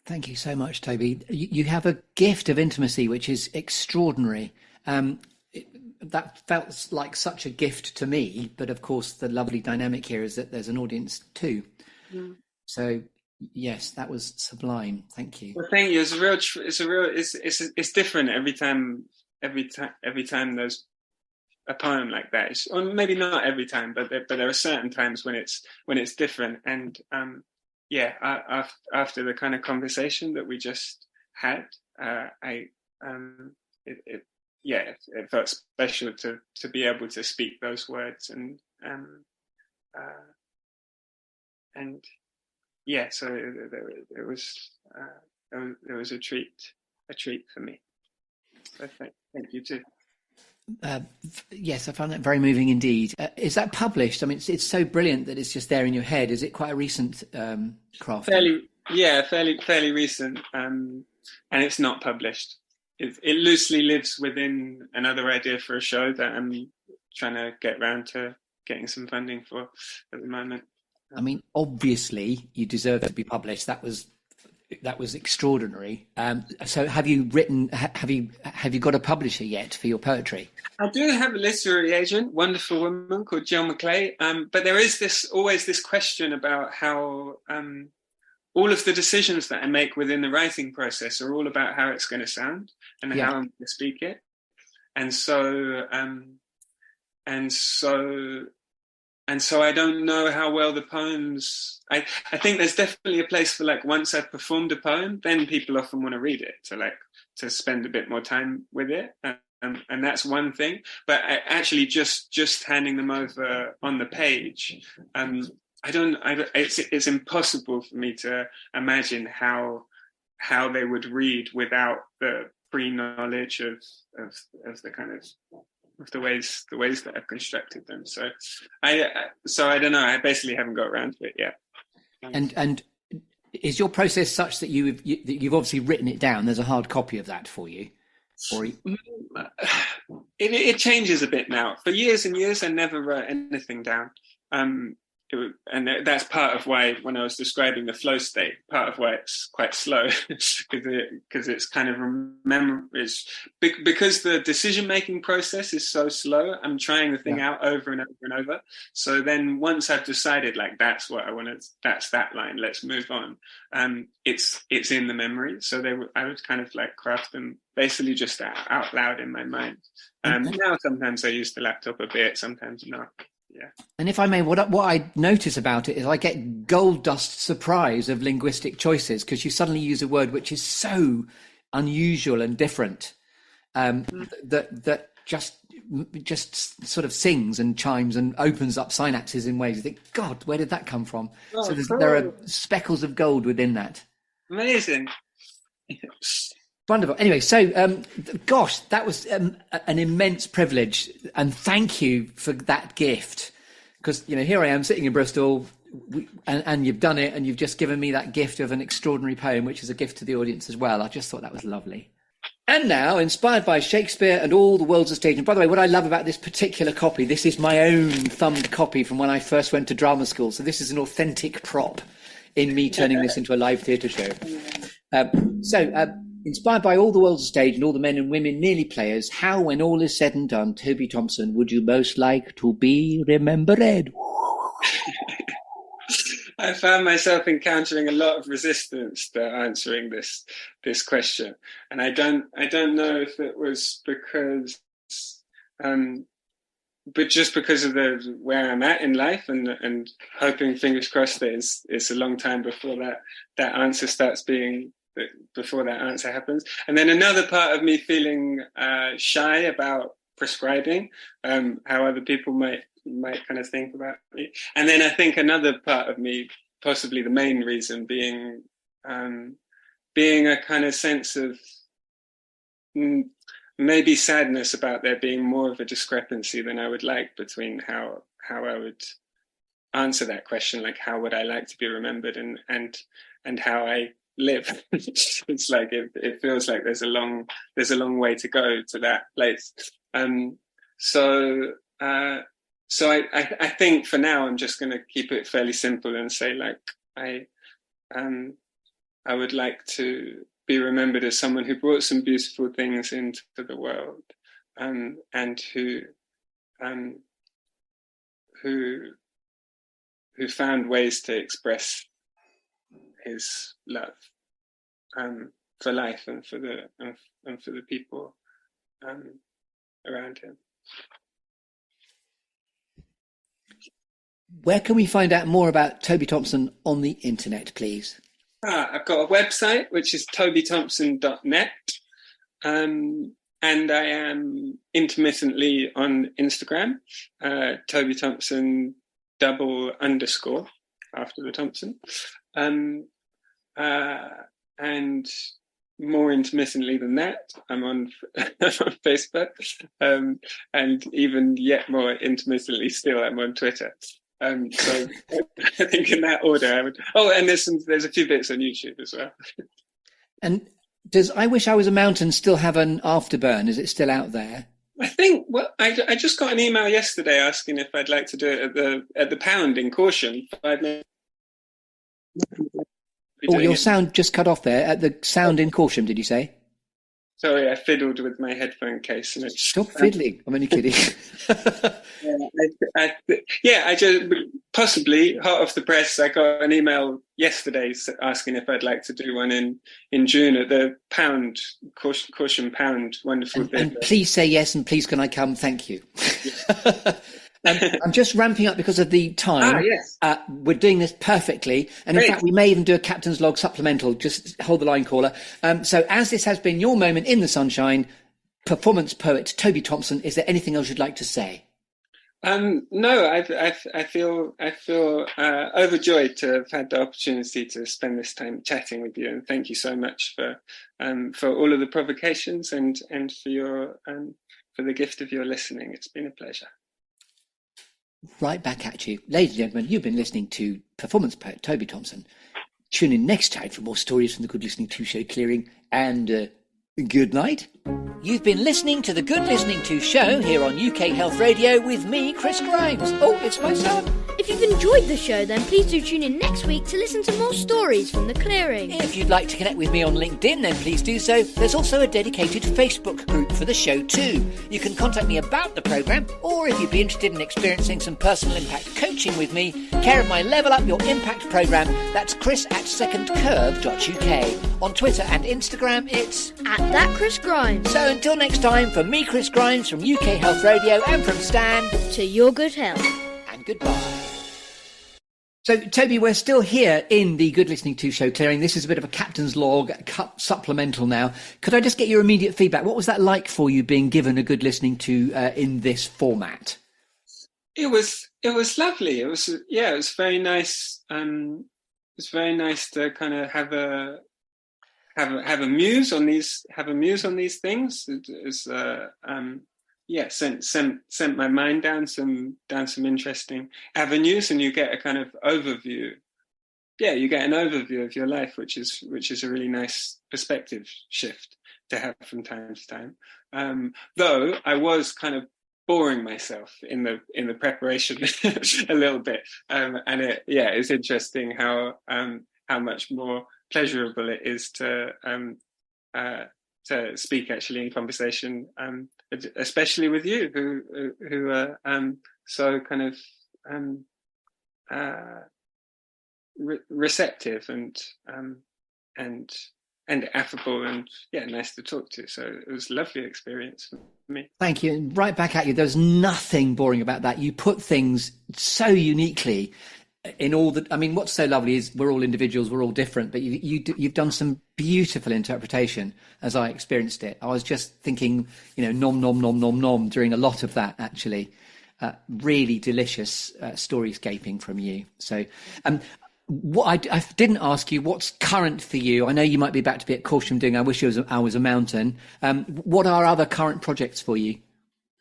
Thank you so much, Toby. You have a gift of intimacy which is extraordinary. That felt like such a gift to me, but of course the lovely dynamic here is that there's an audience too. Mm. So yes, that was sublime. Thank you. Well, thank you. It's different every time there's a poem like that. Or maybe not every time, but there are certain times when it's different. And after the kind of conversation that we just had, it felt special to be able to speak those words so it was a treat for me. So thank you too. Yes, I found that very moving indeed. Is that published? I mean, it's so brilliant that it's just there in your head. Is it quite a recent craft? Fairly recent, and it's not published. It loosely lives within another idea for a show that I'm trying to get around to getting some funding for at the moment. I mean, obviously, you deserve to be published. That was extraordinary. So, have you got a publisher yet for your poetry? I do have a literary agent, wonderful woman called Jill McClay. But there is always this question about how all of the decisions that I make within the writing process are all about how it's going to sound and how I'm going to speak it. And so I don't know how well the poems. I think there's definitely a place for, like, once I've performed a poem, then people often want to read it to spend a bit more time with it, and that's one thing. But actually, just handing them over on the page, it's impossible for me to imagine how they would read without the pre-knowledge of the kind of the ways that I've constructed them. So I don't know. I basically haven't got around to it yet. And is your process such that you've obviously written it down? There's a hard copy of that for you, or it changes a bit now. For years and years, I never wrote anything down. And that's part of why, when I was describing the flow state, part of why it's quite slow, because it's kind of because the decision-making process is so slow. I'm trying the thing out over and over and over. So then once I've decided, like, that's what I want to, that's that line, let's move on. It's in the memory. So I would kind of like craft them basically just out loud in my mind. Now sometimes I use the laptop a bit, sometimes not. Yeah. And if I may, what I notice about it is I get gold dust surprise of linguistic choices, because you suddenly use a word which is so unusual and different that just sort of sings and chimes and opens up synapses in ways you think, God, where did that come from? Oh, so cool. There are speckles of gold within that. Amazing. Wonderful. Anyway, so, gosh, that was an immense privilege, and thank you for that gift, because, here I am sitting in Bristol, and you've done it, and you've just given me that gift of an extraordinary poem, which is a gift to the audience as well. I just thought that was lovely. And now, inspired by Shakespeare and all the world's a stage. And by the way, what I love about this particular copy, this is my own thumbed copy from when I first went to drama school. So this is an authentic prop in me turning this into a live theatre show. Inspired by all the world's a stage and all the men and women nearly players, how, when all is said and done, Toby Thompson, would you most like to be remembered? I found myself encountering a lot of resistance to answering this question, and I don't know if it was because, but just because of where I'm at in life, and hoping, fingers crossed, that it's a long time before that answer before that answer happens, and then another part of me feeling shy about prescribing how other people might kind of think about me. And then I think another part of me, possibly the main reason, being a kind of sense of maybe sadness about there being more of a discrepancy than I would like between how I would answer that question, like how would I like to be remembered, and how I live. It's like it feels like there's a long way to go to that place. So I think for now I'm just going to keep it fairly simple and say, like, I would like to be remembered as someone who brought some beautiful things into the world, and who found ways to express his love for life and for the people around him. Where can we find out more about Toby Thompson on the internet, please? I've got a website, which is tobythompson.net. And I am intermittently on Instagram, Toby Thompson __ after the Thompson. And more intermittently than that, I'm on Facebook. And even yet more intermittently still, I'm on Twitter. So I think in that order I would. Oh, and there's a few bits on YouTube as well. And does I Wish I Was a Mountain still have an afterburn? Is it still out there? I think. Well, I just got an email yesterday asking if I'd like to do it at the Pound in Caution. 5 minutes. Oh, your sound just cut off there. At the Sound in Caution, did you say? Sorry, I fiddled with my headphone case. And Stop fiddling. I'm only kidding. I just possibly hot off the press. I got an email yesterday asking if I'd like to do one in June at the Pound, Caution Pound. Wonderful. And please say yes, and please can I come? Thank you. I'm just ramping up because of the time. Yes. We're doing this perfectly. And in fact, we may even do a Captain's Log supplemental. Just hold the line, caller. So as this has been your moment in the sunshine, performance poet Toby Thompson, is there anything else you'd like to say? No, I feel overjoyed to have had the opportunity to spend this time chatting with you, and thank you so much for all of the provocations and for your for the gift of your listening. It's been a pleasure. Right back at you. Ladies and gentlemen, you've been listening to performance poet Toby Thompson. Tune in next time for more stories from the Good Listening To Show clearing, and good night. You've been listening to the Good Listening To Show here on UK Health Radio with me, Chris Grimes. Oh, it's my son. If you've enjoyed the show, then please do tune in next week to listen to more stories from the clearing. If you'd like to connect with me on LinkedIn, then please do so. There's also a dedicated Facebook group for the show too. You can contact me about the programme, or if you'd be interested in experiencing some personal impact coaching with me, care of my Level Up Your Impact programme, that's chris@secondcurve.uk. On Twitter and Instagram, it's @thatChrisGrimes. So until next time, from me, Chris Grimes, from UK Health Radio, and from Stan, to your good health. And goodbye. So, Toby, we're still here in the Good Listening To Show clearing. This is a bit of a Captain's Log supplemental now. Could I just get your immediate feedback? What was that like for you, being given a Good Listening To in this format? It was lovely. It was very nice. It was very nice to kind of have a muse on these things. Sent my mind down some interesting avenues, and you get a kind of overview. Yeah, you get an overview of your life, which is a really nice perspective shift have from time to time. Though I was kind of boring myself in the preparation a little bit, and it's interesting how much more pleasurable it is to speak actually in conversation, especially with you, who are so kind of receptive and affable, and nice to talk to. So it was a lovely experience for me. Thank you. And right back at you. There's nothing boring about that. You put things so uniquely in all the. I mean, what's so lovely is we're all individuals, we're all different, but you've done some beautiful interpretation as I experienced it. I was just thinking, nom nom nom nom nom during a lot of that actually. Really delicious storyscaping from you. So, what I didn't ask you, what's current for you? I know you might be about to be at Corsham doing I Wish I Was a Mountain. What are other current projects for you?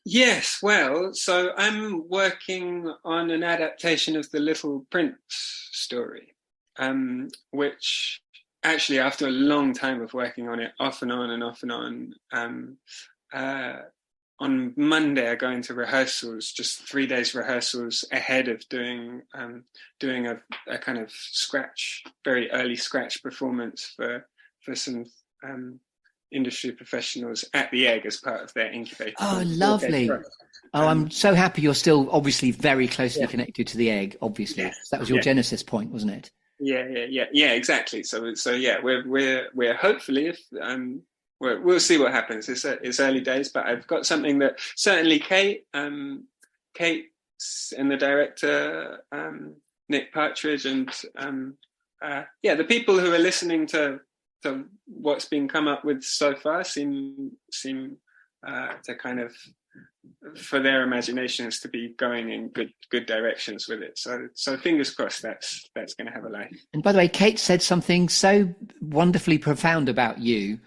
Yes, well, so I'm working on an adaptation of the Little Prince story, which actually, after a long time of working on it, off and on, on Monday I go into rehearsals, just 3 days rehearsals ahead of doing a kind of very early scratch performance for some industry professionals at the Egg as part of their incubator. Oh, lovely. I'm so happy you're still obviously very closely connected to the Egg, obviously. Yes. That was your genesis point, wasn't it? Yeah, exactly. So we're hopefully, if we'll see what happens. It's early days, but I've got something that certainly Kate and the director Nick Partridge and the people who are listening to what's been come up with so far seem to kind of, for their imaginations to be going in good directions with it. So fingers crossed that's going to have a life. And by the way, Kate said something so wonderfully profound about you,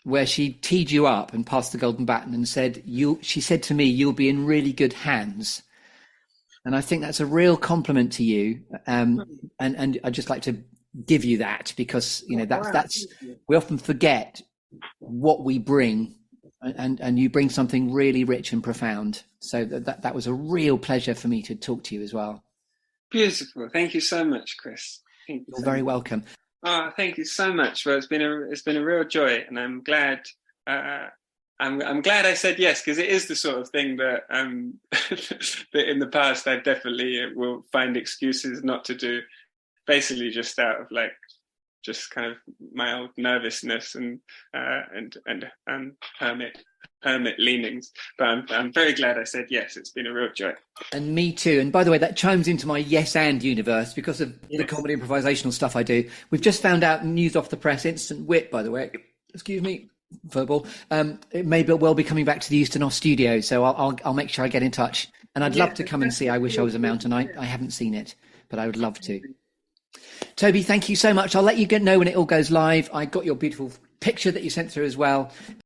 where she teed you up and passed the golden baton and said, she said to me, you'll be in really good hands. And I think that's a real compliment to you. And I'd just like to give you that, because, that's, we often forget what we bring, and you bring something really rich and profound. So that was a real pleasure for me to talk to you as well. Beautiful. Thank you so much, Chris. You're very welcome. Oh, thank you so much. Well, it's been a real joy, and I'm glad. I'm glad I said yes, because it is the sort of thing that that in the past I definitely will find excuses not to do, basically just out of just kind of my old nervousness and hermit leanings. But I'm very glad I said yes. It's been a real joy. And me too. And by the way, that chimes into my yes and universe because of the comedy improvisational stuff I do. We've just found out news off the press, instant wit, by the way. Excuse me, verbal. It may well be coming back to the Euston Off studio, so I'll make sure I get in touch. And I'd love to come and see I Wish I Was a Mountain. I haven't seen it, but I would love to. Toby, thank you so much. I'll let you know when it all goes live. I got your beautiful picture that you sent through as well.